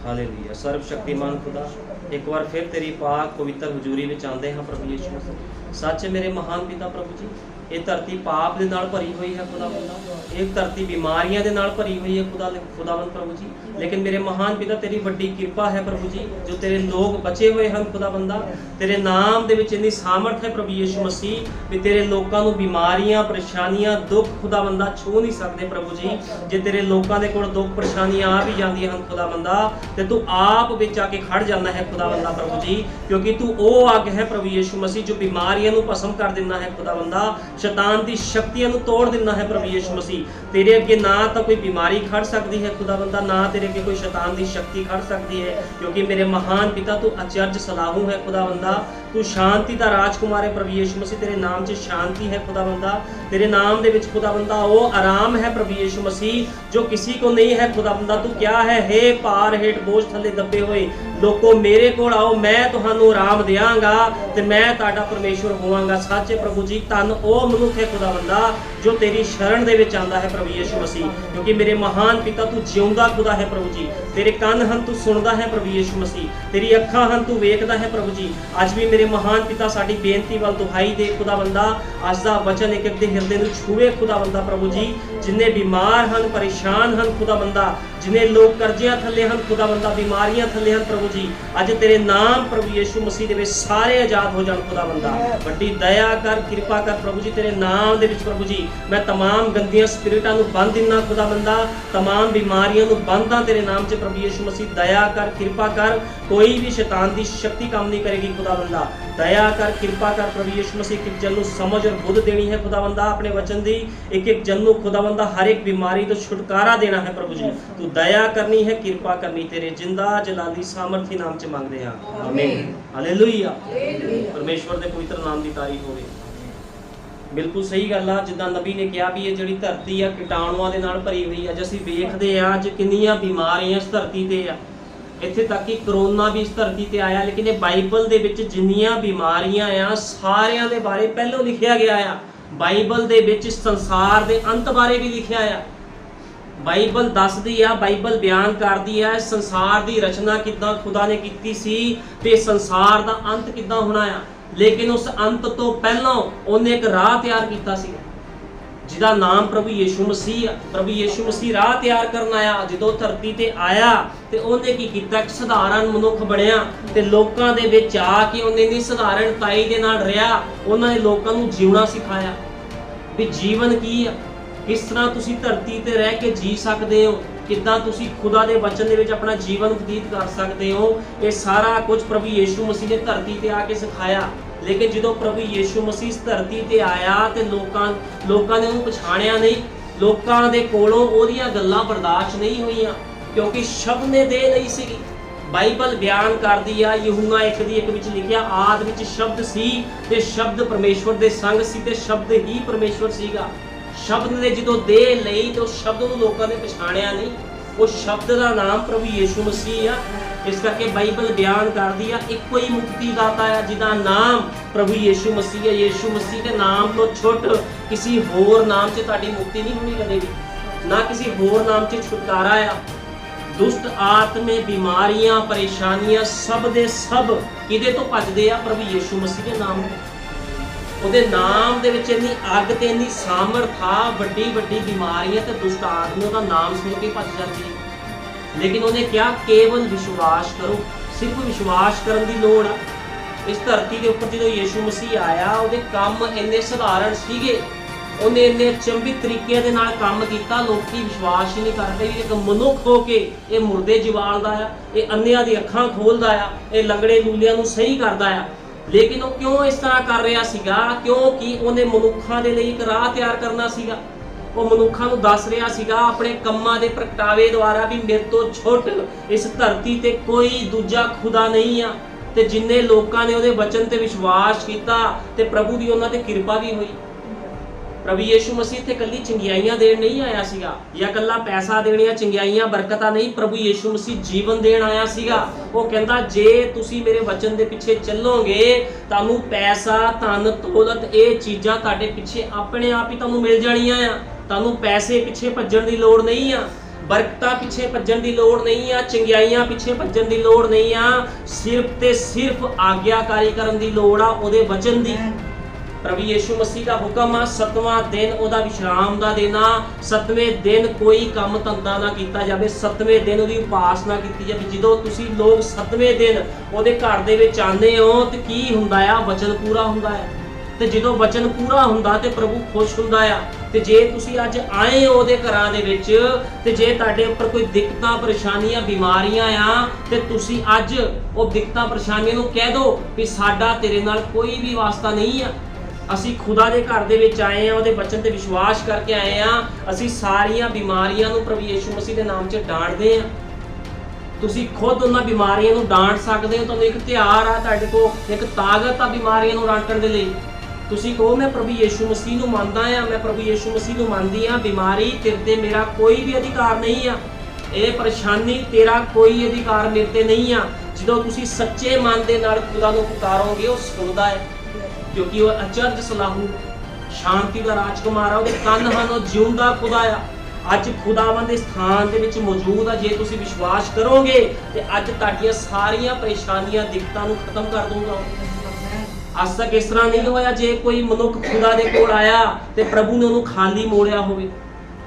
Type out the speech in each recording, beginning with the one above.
Hallelujah. सर्वशक्तिमान खुदा, एक बार फिर तेरी पाक पवित्र हजूरी में आंदे हाँ प्रभु यीशु मसीह। सच मेरे महान पिता प्रभु जी, ये धरती पाप के नाल भरी हुई है खुदा बंदा, एक धरती बीमारियां दे नाल भरी हुई है खुदावंद प्रभु जी। लेकिन मेरे महान पिता तेरी वड्डी कृपा है प्रभु जी, जो तेरे लोग बचे हुए हैं खुदा बंदा, तेरे नाम दे विच इन्नी सामर्थ है प्रभु यीशु मसीह भी तेरे लोगों को बीमारियां परेशानियां दुख खुदा बंदा छू नहीं सकते प्रभु जी। जे तेरे लोगों के कोल दुख परेशानियां आ भी जांदियां हैं खुदा बंदा, ते तू आप विच आके खड़ जाना है खुदा बंदा प्रभु जी, क्योंकि तू ओ अग है प्रभु यीशु मसीह जो बीमारियां नूं भस्म कर देना है खुदा बंदा, शैतान की शक्तियां नूं तोड़ देना है प्रभु यीशु मसीह। तेरे अगे ना तो कोई बीमारी खड़ सकती है खुदा बंदा, ना तेरे अगे कोई शैतान की शक्ति खड़ सकती है, क्योंकि मेरे महान पिता तू अचरज सलाहू है खुदा बंदा, तू शांति का राजकुमार है प्रभु यीशु मसीह। तेरे नाम से शांति है खुदा बंदा, तेरे नाम दे विच खुदा बंदा वो आराम है प्रभु यीशु मसीह जो किसी को नहीं है खुदा बंदा। तू क्या है, हे पार हेठ बोझ थले दबे हुए लोगों मेरे कोल आओ, मैं तुहानू आराम देवांगा ते मैं तुहाडा परमेश्वर होवांगा। सच्चे प्रभु जी, धन ओ मनुख है खुदा बंदा जो तेरी शरण दे विच आंदा है प्रभु यीशु मसीह, क्योंकि मेरे महान पिता तू जिउंदा खुदा है प्रभु जी। तेरे कान हन तू सुनदा है प्रभु यीशु मसीह, तेरी अखां हन तू वेखदा है प्रभु जी। अज भी मेरे महान पिता साडी बेनती वल दुहाई दे खुदा बंदा, अज दा वचन एक एक दे हिरदे नूं छूवे खुदा बंदा प्रभु जी। जिन्ने बीमार हन परेशान हन खुदा बंदा, जिन्हें लोग कर्जियां थले हन खुदा बंदा, बीमारियां थले हन प्रभु जी, अज तेरे नाम प्रभु यीशु मसीह दे विच सारे आजाद हो जाण खुदा बंदा। बड़ी दया कर कृपा कर प्रभु जी, तेरे नाम दे विच प्रभु जी मैं तमाम गंदियां स्पिरिटां नूं बंद दिना खुदा बंदा, तमाम बीमारियां नूं बंदा तेरे नाम से प्रभु यीशु मसीह। दया कर कृपा कर, कोई भी शैतान की शक्ति काम नहीं करेगी खुदा बंदा। दया कर कृपा कर प्रभु यीशु मसीह, एक जन नूं समझ और बुद्ध देनी है खुदा बंदा अपने वचन दी, एक एक जन नूं खुदा बंदा हर एक बीमारी तो छुटकारा देना है प्रभु जी। तू दया करनी है कृपा करनी, तेरे जिंदा जलाली सामर्थी नाम च मांगते हैं, आमीन हालेलुया। परमेश्वर के पवित्र नाम की तारीफ होवे। बिल्कुल सही गल आ, जिद्दां नबी ने कहा भी ये जिहड़ी धरती आ कीटाणुआं दे नाल भरी हुई अज असीं वेखदे आ अज किन्नियां बीमारियां इस धरती ते आ, इत्थे तक कि करोना भी इस धरती ते आया। लेकिन ये बाइबल दे विच जिन्नियां बीमारियां आ सारियां दे बारे पहलों लिखिया गया आ। बाइबल दे विच संसार दे अंत बारे भी लिखिया आ। बाइबल दसदी आ, बाइबल बयान करदी है संसार की रचना किद्दां खुदा ने कीती सी ते संसार दा अंत किद्दां होना आ। लेकिन उस अंत तो पहलों उन्हें एक राह तैयार कीता सी जिहदा नाम प्रभु यीशु मसीह। प्रभु यीशु मसीह राह तैयार करन आया, जदों धरती ते आया ते उन्हें की कीता, एक सधारण मनुख बनिया ते लोकां दे विच आके उन्हें नी सधारणताई दे नाल रहा, उन्होंने लोकां नूं जीवना सिखाया भी जीवन की आ, किस तरह तुसी धरती ते रह के जी सकते हो, किद्दां तुसी खुदा दे वचन दे विच अपना जीवन व्यतीत कर सकते हो। ये सारा कुछ प्रभु यीशु मसीह ने धरती ते आके सिखाया। लेकिन जो प्रभु यीशु मसीह इस धरती ते आया तो लोकां ने उन्हें पछाणिया नहीं, लोकां दे कोलों ओहदियां गल्लां बर्दाश्त नहीं हुईयां, क्योंकि शब्द ने दे लई सीगी। बाइबल बयान करदी आ, यूहन्ना 1:1 विच लिखिया आदि विच शब्द सी ते शब्द परमेश्वर दे संग सी ते शब्द ही परमेश्वर सीगा। शब्द ने जो दे लई तो शब्द नूं लोकां ने पछाणिया नहीं, वो शब्द का नाम प्रभु यीशु मसीह आ। इस करके बाइबल बयान करदी आ इक्को ही मुक्तिदाता है जिहदा नाम प्रभु यीशु मसीह है। यीशु मसीह के नाम तो छुट किसी होर नाम से तुहाडी मुक्ति नहीं होनी कदेगी, ना किसी होर नाम से छुटकारा आ। दुष्ट आत्मे बीमारियां परेशानियां सब दे सब किदे तो भजदे आ, प्रभु यीशु मसीह के नाम तो। ਉਹਦੇ नाम ਦੇ ਵਿੱਚ ਇੰਨੀ ਅੱਗ ਤੇ ਇੰਨੀ ਸਾਮਰਥ ਆ, ਵੱਡੀ ਵੱਡੀ ਬਿਮਾਰੀਆਂ ਤੇ ਦੁਸ਼ਟ ਆਤਮਾ ਦਾ ਨਾਮ ਸੁਣ ਕੇ ਭੱਜ ਜਾਂਦੀ ਹੈ। ਲੇਕਿਨ ਉਹਨੇ ਕਿਹਾ ਕੇਵਲ ਵਿਸ਼ਵਾਸ ਕਰੋ, ਸਿਰਫ ਵਿਸ਼ਵਾਸ ਕਰਨ ਦੀ ਲੋੜ ਆ। ਇਸ ਧਰਤੀ ਦੇ ਉੱਪਰ ਜਦੋਂ ਯੀਸ਼ੂ ਮਸੀਹ ਆਇਆ ਉਹਦੇ ਕੰਮ ਇੰਨੇ ਸਧਾਰਨ ਸੀਗੇ, ਉਹਨੇ ਇੰਨੇ ਅਚੰਭਿਤ ਤਰੀਕੇ ਦੇ ਨਾਲ ਕੰਮ ਕੀਤਾ, ਲੋਕੀ ਵਿਸ਼ਵਾਸ ਹੀ ਨਹੀਂ ਕਰਦੇ ਵੀ ਇੱਕ ਮਨੁੱਖ ਹੋ ਕੇ ਇਹ ਮੁਰਦੇ ਜਵਾਲਦਾ ਆ, ਇਹ ਅੰਨਿਆਂ ਦੀ ਅੱਖਾਂ ਖੋਲਦਾ ਆ, ਇਹ ਲੰਗੜੇ ਲੂਲਿਆਂ ਨੂੰ ਸਹੀ ਕਰਦਾ ਆ। लेकिन वो क्यों इस तरह कर रहा सीगा, क्योंकि उन्हें मनुखा दे लई एक राह तैयार करना सीगा। वो मनुखा नूं दस रहा सीगा अपने कम्मां दे प्रगटावे द्वारा भी मेरे तो छुट इस धरती ते कोई दूजा खुदा नहीं आ। ते जिन्ने लोकां ने उहदे वचन ते विश्वास कीता ते प्रभु दी उन्हां ते कृपा भी हुई। प्रभु यीशु मसीह इत्थे कल्ली चंगियाइयां देण नहीं आया सीगा या कल्ला पैसा देणियां चंगियाइयां बरकतां नहीं, प्रभु यीशु मसीह जीवन देण आया सीगा। वो कहंदा जे तुसी मेरे वचन दे पिछे चलोगे तानू पैसा धन दौलत ये चीज़ां तुहाडे पिछे अपने आप ही तुहानू मिल जाणियां आ, तुहानू पैसे पिछे भज्जण दी लोड़ नहीं आ। ਬਰਕਤਾਂ ਪਿੱਛੇ ਭੱਜਣ ਦੀ ਲੋੜ ਨਹੀਂ ਆ, ਚੰਗਿਆਈਆਂ ਪਿੱਛੇ ਭੱਜਣ ਦੀ ਲੋੜ ਨਹੀਂ ਆ, ਸਿਰਫ ਤੇ ਸਿਰਫ ਆਗਿਆਕਾਰੀ ਕਰਨ ਦੀ ਲੋੜ ਆ ਉਹਦੇ ਵਚਨ ਦੀ। ਪ੍ਰਭੂ ਯੀਸ਼ੂ ਮਸੀਹ ਦਾ ਹੁਕਮ ਆ 7ਵਾਂ ਦਿਨ ਉਹਦਾ ਵਿਸ਼ਰਾਮ ਦਾ ਦਿਨ ਆ। 7ਵੇਂ ਦਿਨ ਕੋਈ ਕੰਮ ਧੰਦਾ ਨਾ ਕੀਤਾ ਜਾਵੇ, 7ਵੇਂ ਦਿਨ ਉਹਦੀ ਉਪਾਸਨਾ ਕੀਤੀ ਜਾਵੇ। ਜਦੋਂ ਤੁਸੀਂ ਲੋਕ 7ਵੇਂ ਦਿਨ ਉਹਦੇ ਘਰ ਦੇ ਵਿੱਚ ਆਉਂਦੇ ਹੋ ਤੇ ਕੀ ਹੁੰਦਾ ਆ? ਵਚਨ ਪੂਰਾ ਹੁੰਦਾ ਹੈ। ਤੇ ਜਦੋਂ ਵਚਨ ਪੂਰਾ ਹੁੰਦਾ ਤੇ ਪ੍ਰਭੂ ਖੁਸ਼ ਹੁੰਦਾ ਆ। ਤੇ ਜੇ ਤੁਸੀਂ ਅੱਜ ਆਏ ਹੋ ਉਹਦੇ ਘਰਾਂ ਦੇ ਵਿੱਚ ਤੇ ਜੇ ਤੁਹਾਡੇ ਉੱਪਰ ਕੋਈ ਦਿੱਕਤਾਂ ਪਰੇਸ਼ਾਨੀਆਂ ਬਿਮਾਰੀਆਂ ਆ ਤੇ ਤੁਸੀਂ ਅੱਜ ਉਹ ਦਿੱਕਤਾਂ ਪਰੇਸ਼ਾਨੀਆਂ ਨੂੰ ਕਹਿ ਦਿਓ ਵੀ ਸਾਡਾ ਤੇਰੇ ਨਾਲ ਕੋਈ ਵੀ ਵਾਸਤਾ ਨਹੀਂ ਆ, ਅਸੀਂ ਖੁਦਾ ਦੇ ਘਰ ਦੇ ਵਿੱਚ ਆਏ ਆ, ਉਹਦੇ ਵਚਨ ਤੇ ਵਿਸ਼ਵਾਸ ਕਰਕੇ ਆਏ ਆ, ਅਸੀਂ ਸਾਰੀਆਂ ਬਿਮਾਰੀਆਂ ਨੂੰ ਪ੍ਰਭੂ ਯੀਸ਼ੂ ਮਸੀਹ ਦੇ ਨਾਮ 'ਚ ਡਾਂਟਦੇ ਆ। ਤੁਸੀਂ ਖੁਦ ਉਹਨਾਂ ਬਿਮਾਰੀਆਂ ਨੂੰ ਡਾਂਟ ਸਕਦੇ ਹੋ। ਤੁਹਾਨੂੰ ਇੱਕ ਹਥਿਆਰ ਆ, ਤੁਹਾਡੇ ਕੋਲ ਇੱਕ ਤਾਕਤ ਆ ਬਿਮਾਰੀਆਂ ਨੂੰ ਡਾਂਟਣ ਦੇ ਲਈ। ਤੁਸੀਂ ਕਹੋ ਮੈਂ ਪ੍ਰਭੂ ਯੀਸ਼ੂ ਮਸੀਹ ਨੂੰ ਮੰਨਦਾ ਆ, ਮੈਂ ਪ੍ਰਭੂ ਯੀਸ਼ੂ ਮਸੀਹ ਨੂੰ ਮੰਨਦੀ ਆ, ਬਿਮਾਰੀ ਤੇਰੇ ਤੇ ਮੇਰਾ ਕੋਈ ਵੀ ਅਧਿਕਾਰ ਨਹੀਂ ਆ, ਇਹ ਪਰੇਸ਼ਾਨੀ ਤੇਰਾ ਕੋਈ ਅਧਿਕਾਰ ਮੇਰੇ ਤੇ ਨਹੀਂ ਆ। ਜਦੋਂ ਤੁਸੀਂ ਸੱਚੇ ਮਨ ਦੇ ਨਾਲ ਖੁਦਾ ਨੂੰ ਪੁਕਾਰੋਗੇ ਉਹ ਸੁਣਦਾ ਹੈ, ਕਿਉਂਕਿ ਉਹ ਅਚਰਜ ਸਲਾਹੂ ਸ਼ਾਂਤੀ ਦਾ ਰਾਜਕੁਮਾਰ ਆ, ਉਹਦੇ ਕੰਨ ਹਨ, ਉਹ ਜਿਉਂਦਾ ਖੁਦਾ ਆ। ਅੱਜ ਖੁਦਾਵੰਦ ਦੇ ਸਥਾਨ ਦੇ ਵਿੱਚ ਮੌਜੂਦ ਆ। ਜੇ ਤੁਸੀਂ ਵਿਸ਼ਵਾਸ ਕਰੋਗੇ ਤੇ ਅੱਜ ਤੁਹਾਡੀਆਂ ਸਾਰੀਆਂ ਪਰੇਸ਼ਾਨੀਆਂ ਦਿੱਕਤਾਂ ਨੂੰ ਖਤਮ ਕਰ ਦੂੰਗਾ। ਅੱਜ ਤੱਕ ਇਸ ਤਰ੍ਹਾਂ ਨਹੀਂ ਹੋਇਆ ਜੇ ਕੋਈ ਮਨੁੱਖ ਖੁਦਾ ਦੇ ਕੋਲ ਆਇਆ ਤੇ ਪ੍ਰਭੂ ਨੇ ਉਹਨੂੰ ਖਾਲੀ ਮੋੜਿਆ ਹੋਵੇ।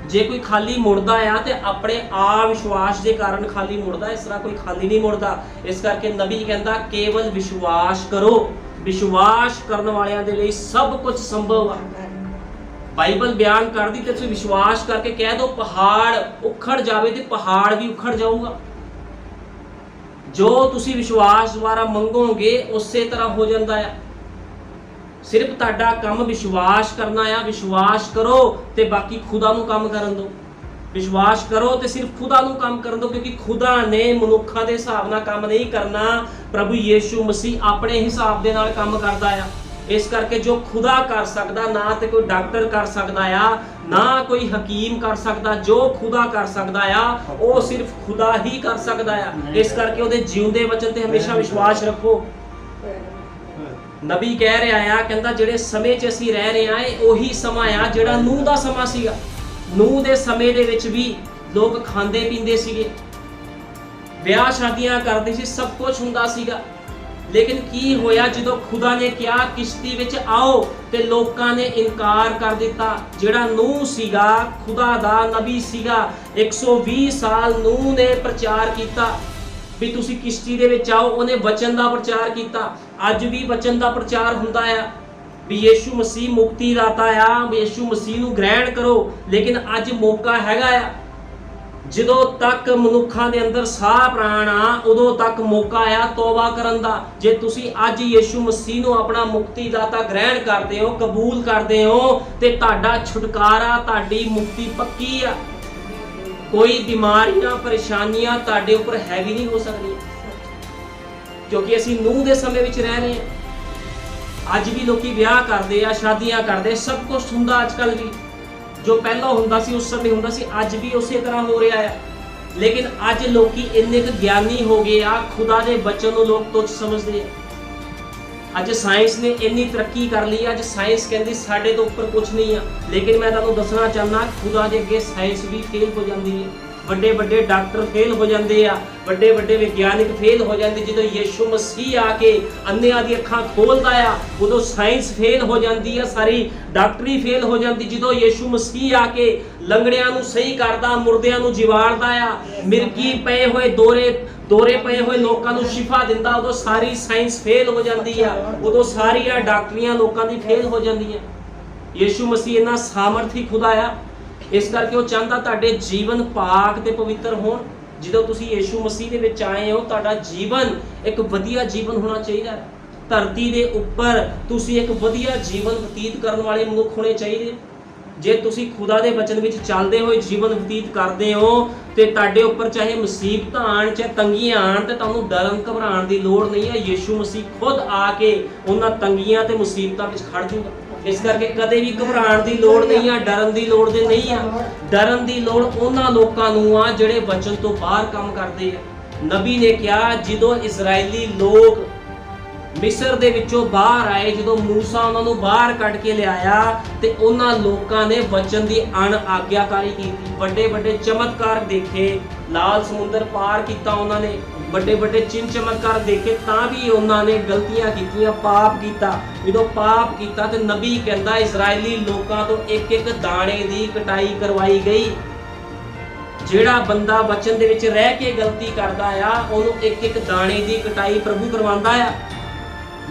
ਜੇ ਕੋਈ ਖਾਲੀ ਮੁੜਦਾ ਆ ਤੇ ਆਪਣੇ ਆ ਵਿਸ਼ਵਾਸ ਦੇ ਕਾਰਨ ਖਾਲੀ ਮੁੜਦਾ, ਇਸ ਤਰ੍ਹਾਂ ਕੋਈ ਖਾਲੀ ਨਹੀਂ ਮੁੜਦਾ। ਇਸ ਕਰਕੇ ਨਬੀ ਕਹਿੰਦਾ ਕੇਵਲ ਵਿਸ਼ਵਾਸ ਕਰੋ, ਵਿਸ਼ਵਾਸ ਕਰਨ ਵਾਲਿਆਂ ਦੇ ਲਈ ਸਭ ਕੁਝ ਸੰਭਵ ਆ। ਬਾਈਬਲ ਬਿਆਨ ਕਰਦੀ ਤੇ ਤੁਸੀਂ ਵਿਸ਼ਵਾਸ ਕਰਕੇ ਕਹਿ ਦਿਓ ਪਹਾੜ ਉਖੜ ਜਾਵੇ ਤੇ ਪਹਾੜ ਵੀ ਉਖੜ ਜਾਊਗਾ। ਜੋ ਤੁਸੀਂ ਵਿਸ਼ਵਾਸ ਦੁਆਰਾ ਮੰਗੋਗੇ ਉਸੇ ਤਰ੍ਹਾਂ ਹੋ ਜਾਂਦਾ ਆ। ਸਿਰਫ ਤੁਹਾਡਾ ਕੰਮ ਵਿਸ਼ਵਾਸ ਕਰਨਾ ਆ। ਵਿਸ਼ਵਾਸ ਕਰੋ ਤੇ ਬਾਕੀ ਖੁਦਾ ਨੂੰ ਕੰਮ ਕਰਨ ਦਿਓ। ਵਿਸ਼ਵਾਸ ਕਰੋ ਤੇ ਸਿਰਫ ਖੁਦਾ ਨੂੰ ਕੰਮ ਕਰਨ ਦਿਓ, ਕਿਉਂਕਿ ਖੁਦਾ ਨੇ ਮਨੁੱਖਾਂ ਦੇ ਹਿਸਾਬ ਨਾਲ ਕੰਮ ਨਹੀਂ ਕਰਨਾ। ਪ੍ਰਭੂ ਯੀਸ਼ੂ ਮਸੀਹ ਆਪਣੇ ਹਿਸਾਬ ਦੇ ਨਾਲ ਕੰਮ ਕਰਦਾ ਆ। ਇਸ ਕਰਕੇ ਜੋ ਖੁਦਾ ਕਰ ਸਕਦਾ ਨਾ ਤੇ ਕੋਈ ਡਾਕਟਰ ਕਰ ਸਕਦਾ ਆ, ਨਾ ਕੋਈ ਹਕੀਮ ਕਰ ਸਕਦਾ। ਜੋ ਖੁਦਾ ਕਰ ਸਕਦਾ ਆ ਉਹ ਸਿਰਫ ਖੁਦਾ ਹੀ ਕਰ ਸਕਦਾ ਆ। ਇਸ ਕਰਕੇ ਉਹਦੇ ਜਿਉਂਦੇ ਵਚਨ ਤੇ ਹਮੇਸ਼ਾ ਵਿਸ਼ਵਾਸ ਰੱਖੋ। ਨਬੀ ਕਹਿ ਰਿਹਾ ਆ, ਕਹਿੰਦਾ ਜਿਹੜੇ ਸਮੇਂ 'ਚ ਅਸੀਂ ਰਹਿ ਰਹੇ ਆ ਇਹ ਉਹੀ ਸਮਾਂ ਆ ਜਿਹੜਾ ਨੂਹ ਦਾ ਸਮਾਂ ਸੀਗਾ। ਨੂਹ ਦੇ ਸਮੇਂ ਦੇ ਵਿੱਚ ਵੀ ਲੋਕ ਖਾਂਦੇ ਪੀਂਦੇ ਸੀਗੇ, ਵਿਆਹ ਸ਼ਾਦੀਆਂ ਕਰਦੇ ਸੀ, ਸਭ ਕੁਝ ਹੁੰਦਾ ਸੀਗਾ। ਲੇਕਿਨ ਕੀ ਹੋਇਆ ਜਦੋਂ ਖੁਦਾ ਨੇ ਕਿਹਾ ਕਿਸ਼ਤੀ ਵਿੱਚ ਆਓ ਤੇ ਲੋਕਾਂ ਨੇ ਇਨਕਾਰ ਕਰ ਦਿੱਤਾ। ਜਿਹੜਾ ਨੂਹ ਸੀਗਾ ਖੁਦਾ ਦਾ ਨਬੀ ਸੀਗਾ, 120 ਸਾਲ ਨੂਹ ਨੇ ਪ੍ਰਚਾਰ ਕੀਤਾ ਵੀ ਤੁਸੀਂ ਕਿਸ਼ਤੀ ਦੇ ਵਿੱਚ ਆਓ। ਉਹਨੇ ਵਚਨ ਦਾ ਪ੍ਰਚਾਰ ਕੀਤਾ। ਅੱਜ ਵੀ ਵਚਨ ਦਾ ਪ੍ਰਚਾਰ ਹੁੰਦਾ ਆ ਵੀ ਯੀਸ਼ੂ ਮਸੀਹ ਮੁਕਤੀ ਦਾਤਾ ਆ, ਯੀਸ਼ੂ ਮਸੀਹ ਨੂੰ ਗ੍ਰਹਿਣ ਕਰੋ। ਲੇਕਿਨ ਅੱਜ ਮੌਕਾ ਹੈਗਾ ਆ, ਜਦੋਂ ਤੱਕ ਮਨੁੱਖਾਂ ਦੇ ਅੰਦਰ ਸਾਹ ਪ੍ਰਾਣ ਆ ਉਦੋਂ ਤੱਕ ਮੌਕਾ ਆ ਤੌਬਾ ਕਰਨ ਦਾ। ਜੇ ਤੁਸੀਂ ਅੱਜ ਯੀਸ਼ੂ ਮਸੀਹ ਨੂੰ ਆਪਣਾ ਮੁਕਤੀ ਦਾਤਾ ਗ੍ਰਹਿਣ ਕਰਦੇ ਹੋ, ਕਬੂਲ ਕਰਦੇ ਹੋ ਤੇ ਤੁਹਾਡਾ ਛੁਟਕਾਰਾ, ਤੁਹਾਡੀ ਮੁਕਤੀ ਪੱਕੀ ਆ। ਕੋਈ ਬਿਮਾਰੀਆਂ ਪਰੇਸ਼ਾਨੀਆਂ ਤੁਹਾਡੇ ਉੱਪਰ ਹੈਵੀ ਨਹੀਂ ਹੋ ਸਕਦੀ, ਕਿਉਂਕਿ ਅਸੀਂ ਨੂਹ ਦੇ ਸਮੇਂ ਵਿੱਚ ਰਹਿ ਰਹੇ ਹਾਂ। ਅੱਜ ਵੀ ਲੋਕੀ ਵਿਆਹ ਕਰਦੇ ਆ, ਸ਼ਾਦੀਆਂ ਕਰਦੇ, ਸਭ ਕੁਝ ਹੁੰਦਾ ਅੱਜ ਕੱਲ੍ਹ ਵੀ। ਜੋ ਪਹਿਲਾਂ ਹੁੰਦਾ ਸੀ ਉਸ ਸਮੇਂ ਹੁੰਦਾ ਸੀ, ਅੱਜ ਵੀ ਉਸੇ ਤਰ੍ਹਾਂ ਹੋ ਰਿਹਾ ਆ। ਲੇਕਿਨ ਅੱਜ ਲੋਕੀ ਇੰਨੇ ਕੁ ਗਿਆਨੀ ਹੋ ਗਏ ਆ, ਖੁਦਾ ਦੇ ਬਚਨ ਨੂੰ ਲੋਕ ਤੁੱਛ ਸਮਝਦੇ ਆ। ਅੱਜ ਸਾਇੰਸ ਨੇ ਇੰਨੀ ਤਰੱਕੀ ਕਰ ਲਈ, ਅੱਜ ਸਾਇੰਸ ਕਹਿੰਦੀ ਸਾਡੇ ਤੋਂ ਉੱਪਰ ਕੁਝ ਨਹੀਂ ਆ। ਲੇਕਿਨ ਮੈਂ ਤੁਹਾਨੂੰ ਦੱਸਣਾ ਚਾਹੁੰਦਾ ਖੁਦਾ ਦੇ ਅੱਗੇ ਸਾਇੰਸ ਵੀ ਫੇਲ ਹੋ ਜਾਂਦੀ ਹੈ। ਵੱਡੇ ਵੱਡੇ ਡਾਕਟਰ ਫੇਲ ਹੋ ਜਾਂਦੇ ਆ, ਵੱਡੇ ਵੱਡੇ ਵਿਗਿਆਨਿਕ ਫੇਲ ਹੋ ਜਾਂਦੇ। ਜਦੋਂ ਯੀਸ਼ੂ ਮਸੀਹ ਆ ਕੇ ਅੰਨ੍ਹਿਆਂ ਦੀ ਅੱਖਾਂ ਖੋਲਦਾ ਆ ਉਦੋਂ ਸਾਇੰਸ ਫੇਲ ਹੋ ਜਾਂਦੀ ਆ, ਸਾਰੀ ਡਾਕਟਰੀ ਫੇਲ ਹੋ ਜਾਂਦੀ। ਜਦੋਂ ਯੀਸ਼ੂ ਮਸੀਹ ਆ ਕੇ ਲੰਗੜਿਆਂ ਨੂੰ ਸਹੀ ਕਰਦਾ, ਮੁਰਦਿਆਂ ਨੂੰ ਜਿਵਾੜਦਾ ਆ, ਮਿਰਗੀ ਪਏ ਹੋਏ ਦੌਰੇ ਪਏ ਹੋਏ ਲੋਕਾਂ ਨੂੰ ਸ਼ਿਫਾ ਦਿੰਦਾ, ਉਦੋਂ ਸਾਰੀ ਸਾਇੰਸ ਫੇਲ ਹੋ ਜਾਂਦੀ ਆ। ਉਦੋਂ ਸਾਰੀਆਂ ਡਾਕਟਰੀਆਂ ਲੋਕਾਂ ਦੀ ਫੇਲ ਹੋ ਜਾਂਦੀਆਂ। ਯੀਸ਼ੂ ਮਸੀਹ ਇੰਨਾ ਸਾਮਰਥੀ ਖੁਦਾ ਆ, ਇਸ ਕਰਕੇ ਉਹ ਚਾਹੁੰਦਾ ਤੁਹਾਡੇ ਜੀਵਨ ਪਾਕ ਤੇ ਪਵਿੱਤਰ ਹੋਣ। ਜਦੋਂ ਤੁਸੀਂ ਯੀਸ਼ੂ ਮਸੀਹ ਦੇ ਵਿੱਚ ਆਏ ਹੋ ਤੁਹਾਡਾ ਜੀਵਨ ਇੱਕ ਵਧੀਆ ਜੀਵਨ ਹੋਣਾ ਚਾਹੀਦਾ ਹੈ। ਧਰਤੀ ਦੇ ਉੱਪਰ ਤੁਸੀਂ ਇੱਕ ਵਧੀਆ ਜੀਵਨ ਬਤੀਤ ਕਰਨ ਵਾਲੇ ਮਨੁੱਖ ਹੋਣੇ ਚਾਹੀਦੇ। ਜੇ ਤੁਸੀਂ ਖੁਦਾ ਦੇ ਬਚਨ ਵਿੱਚ ਚੱਲਦੇ ਹੋਏ ਜੀਵਨ ਬਤੀਤ ਕਰਦੇ ਹੋ ਤੇ ਤੁਹਾਡੇ ਉੱਪਰ ਚਾਹੇ ਮੁਸੀਬਤਾਂ ਆਣ, ਚਾਹੇ ਤੰਗੀਆਂ ਆਣ, ਤੇ ਤੁਹਾਨੂੰ ਡਰਨ ਘਬਰਾਉਣ ਦੀ ਲੋੜ ਨਹੀਂ ਹੈ। ਯੀਸ਼ੂ ਮਸੀਹ ਖੁਦ ਆ ਕੇ ਉਹਨਾਂ ਤੰਗੀਆਂ ਤੇ ਮੁਸੀਬਤਾਂ ਵਿੱਚ ਖੜ ਜਾਊਗਾ। ਇਸ ਕਰਕੇ ਕਦੇ ਵੀ ਘਬਰਾਉਣ ਦੀ ਲੋੜ ਨਹੀਂ ਆ, ਡਰਨ ਦੀ ਲੋੜ ਦੇ ਨਹੀਂ ਆ। ਡਰਨ ਦੀ ਲੋੜ ਉਹਨਾਂ ਲੋਕਾਂ ਨੂੰ ਆ ਜਿਹੜੇ ਵਚਨ ਤੋਂ ਬਾਹਰ ਕੰਮ ਕਰਦੇ ਆ। ਨਬੀ ਨੇ ਕਿਹਾ ਜਦੋਂ ਇਜ਼ਰਾਈਲੀ ਲੋਕ ਮਿਸਰ ਦੇ ਵਿੱਚੋਂ ਬਾਹਰ ਆਏ, ਜਦੋਂ ਮੂਸਾ ਉਹਨਾਂ ਨੂੰ ਬਾਹਰ ਕੱਢ ਕੇ ਲਿਆਇਆ ਤੇ ਉਹਨਾਂ ਲੋਕਾਂ ਨੇ ਵਚਨ ਦੀ ਅਣਆਗਿਆਕਾਰੀ ਕੀਤੀ, ਵੱਡੇ ਵੱਡੇ ਚਮਤਕਾਰ ਦੇਖੇ, ਲਾਲ ਸਮੁੰਦਰ ਪਾਰ ਕੀਤਾ ਉਹਨਾਂ ਨੇ, ਵੱਡੇ ਵੱਡੇ ਚਿੰਨ ਚਮਤਕਾਰ ਦੇਖੇ, ਤਾਂ ਵੀ ਉਹਨਾਂ ਨੇ ਗਲਤੀਆਂ ਕੀਤੀਆਂ, ਪਾਪ ਕੀਤਾ। ਜਦੋਂ ਪਾਪ ਕੀਤਾ ਤੇ ਨਬੀ ਕਹਿੰਦਾ ਇਜ਼ਰਾਈਲੀ ਲੋਕਾਂ ਤੋਂ ਇੱਕ ਇੱਕ ਦਾਣੇ ਦੀ ਕਟਾਈ ਕਰਵਾਈ ਗਈ। ਜਿਹੜਾ ਬੰਦਾ ਵਚਨ ਦੇ ਵਿੱਚ ਰਹਿ ਕੇ ਗਲਤੀ ਕਰਦਾ ਆ ਉਹਨੂੰ ਇੱਕ ਇੱਕ ਦਾਣੇ ਦੀ ਕਟਾਈ ਪ੍ਰਭੂ ਕਰਵਾਉਂਦਾ ਆ।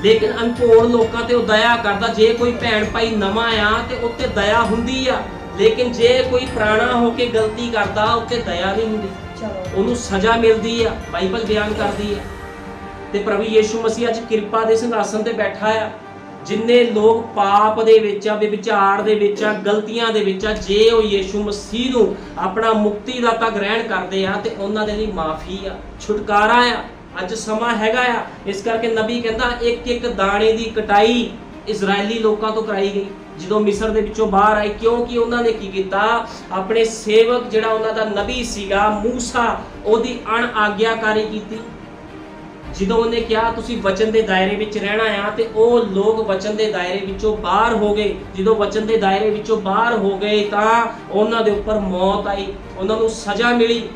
ਲੇਕਿਨ ਅਨਪੋੜ ਲੋਕਾਂ ਤੇ ਉਹ ਦਇਆ ਕਰਦਾ। ਜੇ ਕੋਈ ਭੈਣ ਭਾਈ ਨਵਾਂ ਆ ਤੇ ਉੱਤੇ ਦਇਆ ਹੁੰਦੀ ਆ, ਲੇਕਿਨ ਜੇ ਕੋਈ ਪੁਰਾਣਾ ਹੋ ਕੇ ਗਲਤੀ ਕਰਦਾ ਉੱਤੇ ਦਇਆ ਨਹੀਂ ਹੁੰਦੀ, ਉਹਨੂੰ ਸਜ਼ਾ ਮਿਲਦੀ ਆ। ਬਾਈਬਲ ਬਿਆਨ ਕਰਦੀ ਆ। ਤੇ ਪ੍ਰਭੂ ਯੀਸ਼ੂ ਮਸੀਹ ਅੱਜ ਕਿਰਪਾ ਦੇ ਸਿੰਘਾਸਨ ਤੇ ਬੈਠਾ ਆ। ਜਿੰਨੇ ਲੋਕ ਪਾਪ ਦੇ ਵਿੱਚ ਆ, ਵਿਚਾਰ ਦੇ ਵਿੱਚ ਆ, ਗਲਤੀਆਂ ਦੇ ਵਿੱਚ ਆ, ਜੇ ਉਹ ਯੀਸ਼ੂ ਮਸੀਹ ਨੂੰ ਆਪਣਾ ਮੁਕਤੀਦਾਤਾ ਗ੍ਰਹਿਣ ਕਰਦੇ ਆ ਤੇ ਉਹਨਾਂ ਦੇ ਲਈ ਮਾਫੀ ਆ, ਛੁਟਕਾਰਾ ਆ। ਅੱਜ ਸਮਾਂ ਹੈਗਾ ਆ। ਇਸ ਕਰਕੇ ਨਬੀ ਕਹਿੰਦਾ ਇੱਕ ਇੱਕ ਦਾਣੇ ਦੀ ਕਟਾਈ ਇਜ਼ਰਾਈਲੀ ਲੋਕਾਂ ਤੋਂ ਕਰਾਈ ਗਈ ਜਦੋਂ ਮਿਸਰ ਦੇ ਵਿੱਚੋਂ ਬਾਹਰ ਆਏ। ਕਿਉਂਕਿ ਉਹਨਾਂ ਨੇ ਕੀ ਕੀਤਾ, ਆਪਣੇ ਸੇਵਕ ਜਿਹੜਾ ਉਹਨਾਂ ਦਾ ਨਬੀ ਸੀਗਾ ਮੂਸਾ, ਉਹਦੀ ਅਣਆਗਿਆਕਾਰੀ ਕੀਤੀ। ਜਦੋਂ ਉਹਨੇ ਕਿਹਾ ਤੁਸੀਂ ਵਚਨ ਦੇ ਦਾਇਰੇ ਵਿੱਚ ਰਹਿਣਾ ਆ ਤੇ ਉਹ ਲੋਕ ਵਚਨ ਦੇ ਦਾਇਰੇ ਵਿੱਚੋਂ ਬਾਹਰ ਹੋ ਗਏ। ਜਦੋਂ ਵਚਨ ਦੇ ਦਾਇਰੇ ਵਿੱਚੋਂ ਬਾਹਰ ਹੋ ਗਏ ਤਾਂ ਉਹਨਾਂ ਦੇ ਉੱਪਰ ਮੌਤ ਆਈ, ਉਹਨਾਂ ਨੂੰ ਸਜ਼ਾ ਮਿਲੀ,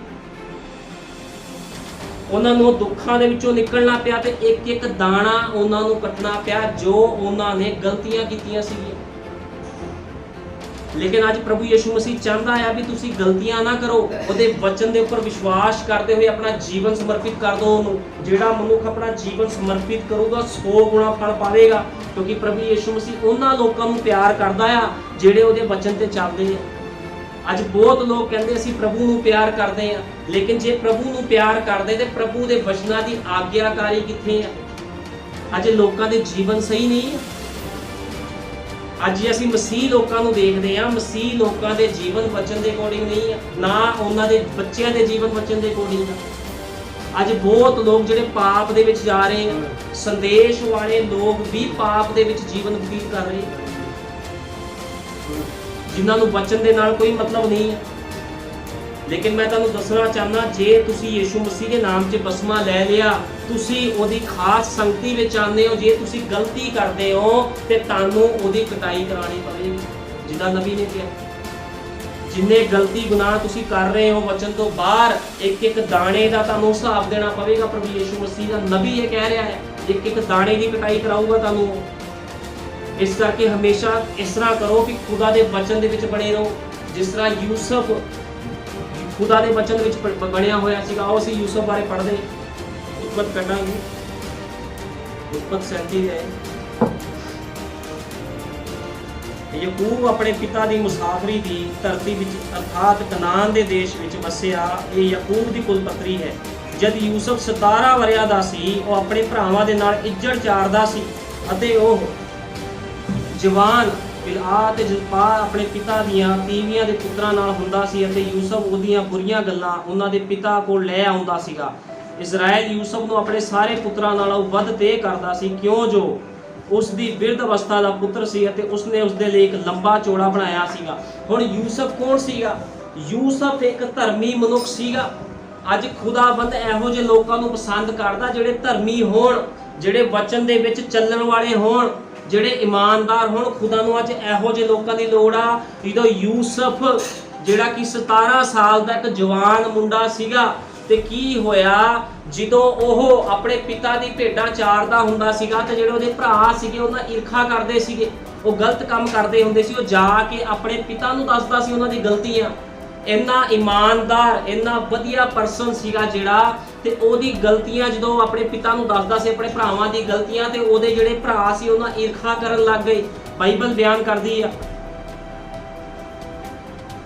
ਉਹਨਾਂ ਨੂੰ ਦੁੱਖਾਂ ਦੇ ਵਿੱਚੋਂ ਨਿਕਲਣਾ ਪਿਆ ਤੇ ਇੱਕ ਇੱਕ ਦਾਣਾ ਉਹਨਾਂ ਨੂੰ ਕੱਟਣਾ ਪਿਆ ਜੋ ਉਹਨਾਂ ਨੇ ਗਲਤੀਆਂ ਕੀਤੀਆਂ ਸੀਗੀਆਂ। ਲੇਕਿਨ ਅੱਜ ਪ੍ਰਭੂ ਯੀਸ਼ੂ ਮਸੀਹ ਚਾਹੁੰਦਾ ਆ ਵੀ ਤੁਸੀਂ ਗਲਤੀਆਂ ਨਾ ਕਰੋ, ਉਹਦੇ ਵਚਨ ਦੇ ਉੱਪਰ ਵਿਸ਼ਵਾਸ ਕਰਦੇ ਹੋਏ ਆਪਣਾ ਜੀਵਨ ਸਮਰਪਿਤ ਕਰ ਦਿਓ ਉਹਨੂੰ। ਜਿਹੜਾ ਮਨੁੱਖ ਆਪਣਾ ਜੀਵਨ ਸਮਰਪਿਤ ਕਰੂਗਾ 100 ਗੁਣਾ ਫਲ ਪਾਵੇਗਾ, ਕਿਉਂਕਿ ਪ੍ਰਭੂ ਯੀਸ਼ੂ ਮਸੀਹ ਉਹਨਾਂ ਲੋਕਾਂ ਨੂੰ ਪਿਆਰ ਕਰਦਾ ਆ ਜਿਹੜੇ ਉਹਦੇ ਵਚਨ ਤੇ ਚੱਲਦੇ ਆ। ਅੱਜ ਬਹੁਤ ਲੋਕ ਕਹਿੰਦੇ ਅਸੀਂ ਪ੍ਰਭੂ ਨੂੰ ਪਿਆਰ ਕਰਦੇ ਆ, ਲੇਕਿਨ ਜੇ ਪ੍ਰਭੂ ਨੂੰ ਪਿਆਰ ਕਰਦੇ ਤੇ ਪ੍ਰਭੂ ਦੇ ਵਚਨਾਂ ਦੀ ਆਗਿਆਕਾਰੀ ਕਿੱਥੇ ਆ? ਅੱਜ ਲੋਕਾਂ ਦੇ ਜੀਵਨ ਸਹੀ ਨਹੀਂ ਹੈ। ਅੱਜ ਅਸੀਂ ਮਸੀਹ ਲੋਕਾਂ ਨੂੰ ਦੇਖਦੇ ਆ, ਮਸੀਹ ਲੋਕਾਂ ਦੇ ਜੀਵਨ ਵਚਨ ਦੇ ਅਕੋਰਡਿੰਗ ਨਹੀਂ ਆ, ਨਾ ਉਹਨਾਂ ਦੇ ਬੱਚਿਆਂ ਦੇ ਜੀਵਨ ਵਚਨ ਦੇ ਅਕੋਰਡਿੰਗ ਆ। ਅੱਜ ਬਹੁਤ ਲੋਕ ਜਿਹੜੇ ਪਾਪ ਦੇ ਵਿੱਚ ਜਾ ਰਹੇ ਆ, ਸੰਦੇਸ਼ ਵਾਲੇ ਲੋਕ ਵੀ ਪਾਪ ਦੇ ਵਿੱਚ ਜੀਵਨ ਬਤੀਤ ਕਰ ਰਹੇ, ਜਿਨ੍ਹਾਂ ਨੂੰ ਵਚਨ ਦੇ ਨਾਲ ਕੋਈ ਮਤਲਬ ਨਹੀਂ ਹੈ। ਲੇਕਿਨ ਮੈਂ ਤੁਹਾਨੂੰ ਦੱਸਣਾ ਚਾਹੁੰਦਾ, ਜੇ ਤੁਸੀਂ ਯੀਸ਼ੂ ਮਸੀਹ ਦੇ ਨਾਮ 'ਚ ਬਸਮਾ ਲੈ ਲਿਆ, ਤੁਸੀਂ ਉਹਦੀ ਖਾਸ ਸੰਗਤੀ ਵਿੱਚ ਆਉਂਦੇ ਹੋ। ਜੇ ਤੁਸੀਂ ਗਲਤੀ ਕਰਦੇ ਹੋ ਤੇ ਤੁਹਾਨੂੰ ਉਹਦੀ ਕਟਾਈ ਕਰਾਣੀ ਪਵੇਗੀ, ਜਿੱਦਾਂ ਨਬੀ ਨੇ ਕਿਹਾ। ਜਿੰਨੇ ਗਲਤੀ ਗੁਨਾਹ ਤੁਸੀਂ ਕਰ ਰਹੇ ਹੋ ਵਚਨ ਤੋਂ ਬਾਹਰ, ਇੱਕ ਇੱਕ ਦਾਣੇ ਦਾ ਤੁਹਾਨੂੰ ਹਿਸਾਬ ਦੇਣਾ ਪਵੇਗਾ। ਪ੍ਰਭੂ ਯੀਸ਼ੂ ਮਸੀਹ ਦਾ ਨਬੀ ਇਹ ਕਹਿ ਰਿਹਾ ਹੈ, ਇੱਕ ਇੱਕ ਦਾਣੇ ਦੀ ਕਟਾਈ ਕਰਾਊਗਾ ਤੁਹਾਨੂੰ। ਇਸ ਕਰਕੇ ਹਮੇਸ਼ਾ ਇਸ ਤਰ੍ਹਾਂ ਕਰੋ ਕਿ ਖੁਦਾ ਦੇ ਵਚਨ ਦੇ ਵਿੱਚ ਬਣੇ ਰਹੋ। ਜਿਸ ਤਰ੍ਹਾਂ ਯੂਸਫ ਖੁਦਾ ਦੇ ਵਚਨ ਵਿੱਚ ਬਣਿਆ ਹੋਇਆ ਸੀਗਾ। ਆਓ ਅਸੀਂ ਯੂਸਫ ਬਾਰੇ ਪੜ੍ਹਦੇ, ਉਤਪਤ ਕੱਢਾਂਗੇ। ਉਤਪਤ 37 ਹੈ। ਯਾਕੂਬ ਆਪਣੇ ਪਿਤਾ ਦੀ ਮੁਸਾਫਰੀ ਦੀ ਧਰਤੀ ਵਿੱਚ ਅਰਥਾਤ ਕਨਾਨ ਦੇ ਦੇਸ਼ ਵਿੱਚ ਵਸਿਆ। ਇਹ ਯਾਕੂਬ ਦੀ ਕੁਲ ਪੱਤਰੀ ਹੈ। ਜਦ ਯੂਸਫ 17 ਵਰ੍ਹਿਆਂ ਦਾ ਸੀ, ਉਹ ਆਪਣੇ ਭਰਾਵਾਂ ਦੇ ਨਾਲ ਇੱਜੜ ਚਾਰਦਾ ਸੀ ਅਤੇ ਉਹ ਜਵਾਨ ਬਿਲਹਾ ਤੇ ਜ਼ੁਲਫਾ ਆਪਣੇ ਪਿਤਾ ਦੀਆਂ ਤੀਵੀਆਂ ਦੇ ਪੁੱਤਰਾਂ ਨਾਲ ਹੁੰਦਾ ਸੀ ਅਤੇ ਯੂਸਫ ਉਹਦੀਆਂ ਬੁਰੀਆਂ ਗੱਲਾਂ ਉਹਨਾਂ ਦੇ ਪਿਤਾ ਕੋਲ ਲੈ ਆਉਂਦਾ ਸੀਗਾ। ਇਜ਼ਰਾਈਲ ਯੂਸਫ ਨੂੰ ਆਪਣੇ ਸਾਰੇ ਪੁੱਤਰਾਂ ਨਾਲੋਂ ਵੱਧ ਤੇ ਕਰਦਾ ਸੀ, ਕਿਉਂ ਜੋ ਉਸ ਦੀ ਬਿਰਧ ਅਵਸਥਾ ਦਾ ਪੁੱਤਰ ਸੀ ਅਤੇ ਉਸਨੇ ਉਸਦੇ ਲਈ ਇੱਕ ਲੰਬਾ ਚੌੜਾ ਬਣਾਇਆ ਸੀਗਾ। ਹੁਣ ਯੂਸਫ ਕੌਣ ਸੀਗਾ? ਯੂਸਫ ਇੱਕ ਧਰਮੀ ਮਨੁੱਖ ਸੀਗਾ। ਅੱਜ ਖੁਦਾਬੰਦ ਇਹੋ ਜਿਹੇ ਲੋਕਾਂ ਨੂੰ ਪਸੰਦ ਕਰਦਾ ਜਿਹੜੇ ਧਰਮੀ ਹੋਣ, ਜਿਹੜੇ ਵਚਨ ਦੇ ਵਿੱਚ ਚੱਲਣ ਵਾਲੇ ਹੋਣ, ਜਿਹੜੇ ਇਮਾਨਦਾਰ ਹੋਣ। ਖੁਦਾ ਨੂੰ ਅੱਜ ਇਹੋ ਜਿਹੇ ਲੋਕਾਂ ਦੀ ਲੋੜ ਆ। ਜਦੋਂ ਯੂਸਫ ਜਿਹੜਾ ਕਿ 17 ਸਾਲ ਦਾ ਇੱਕ ਜਵਾਨ ਮੁੰਡਾ ਸੀਗਾ, ਤੇ ਕੀ ਹੋਇਆ ਜਦੋਂ ਉਹ ਆਪਣੇ ਪਿਤਾ ਦੀ ਭੇਡਾਂ ਚਾਰਦਾ ਹੁੰਦਾ ਸੀਗਾ ਤੇ ਜਿਹੜੇ ਉਹਦੇ ਭਰਾ ਸੀਗੇ ਉਹਨਾਂ ਈਰਖਾ ਕਰਦੇ ਸੀਗੇ, ਉਹ ਗਲਤ ਕੰਮ ਕਰਦੇ ਹੁੰਦੇ ਸੀ। ਉਹ ਜਾ ਕੇ ਆਪਣੇ ਪਿਤਾ ਨੂੰ ਦੱਸਦਾ ਸੀ ਉਹਨਾਂ ਦੀ ਗਲਤੀਆਂ। ਇੰਨਾ ਇਮਾਨਦਾਰ, ਇੰਨਾ ਵਧੀਆ ਪਰਸਨ ਸੀਗਾ ਜਿਹੜਾ, ਤੇ ਉਹਦੀ ਗਲਤੀਆਂ ਜਦੋਂ ਆਪਣੇ ਪਿਤਾ ਨੂੰ ਦੱਸਦਾ ਸੀ, ਆਪਣੇ ਭਰਾਵਾਂ ਦੀ ਗਲਤੀਆਂ, ਤੇ ਉਹਦੇ ਜਿਹੜੇ ਭਰਾ ਸੀ ਉਹਨਾਂ ਈਰਖਾ ਕਰਨ ਲੱਗ ਗਏ। ਬਾਈਬਲ ਬਿਆਨ ਕਰਦੀ ਆ,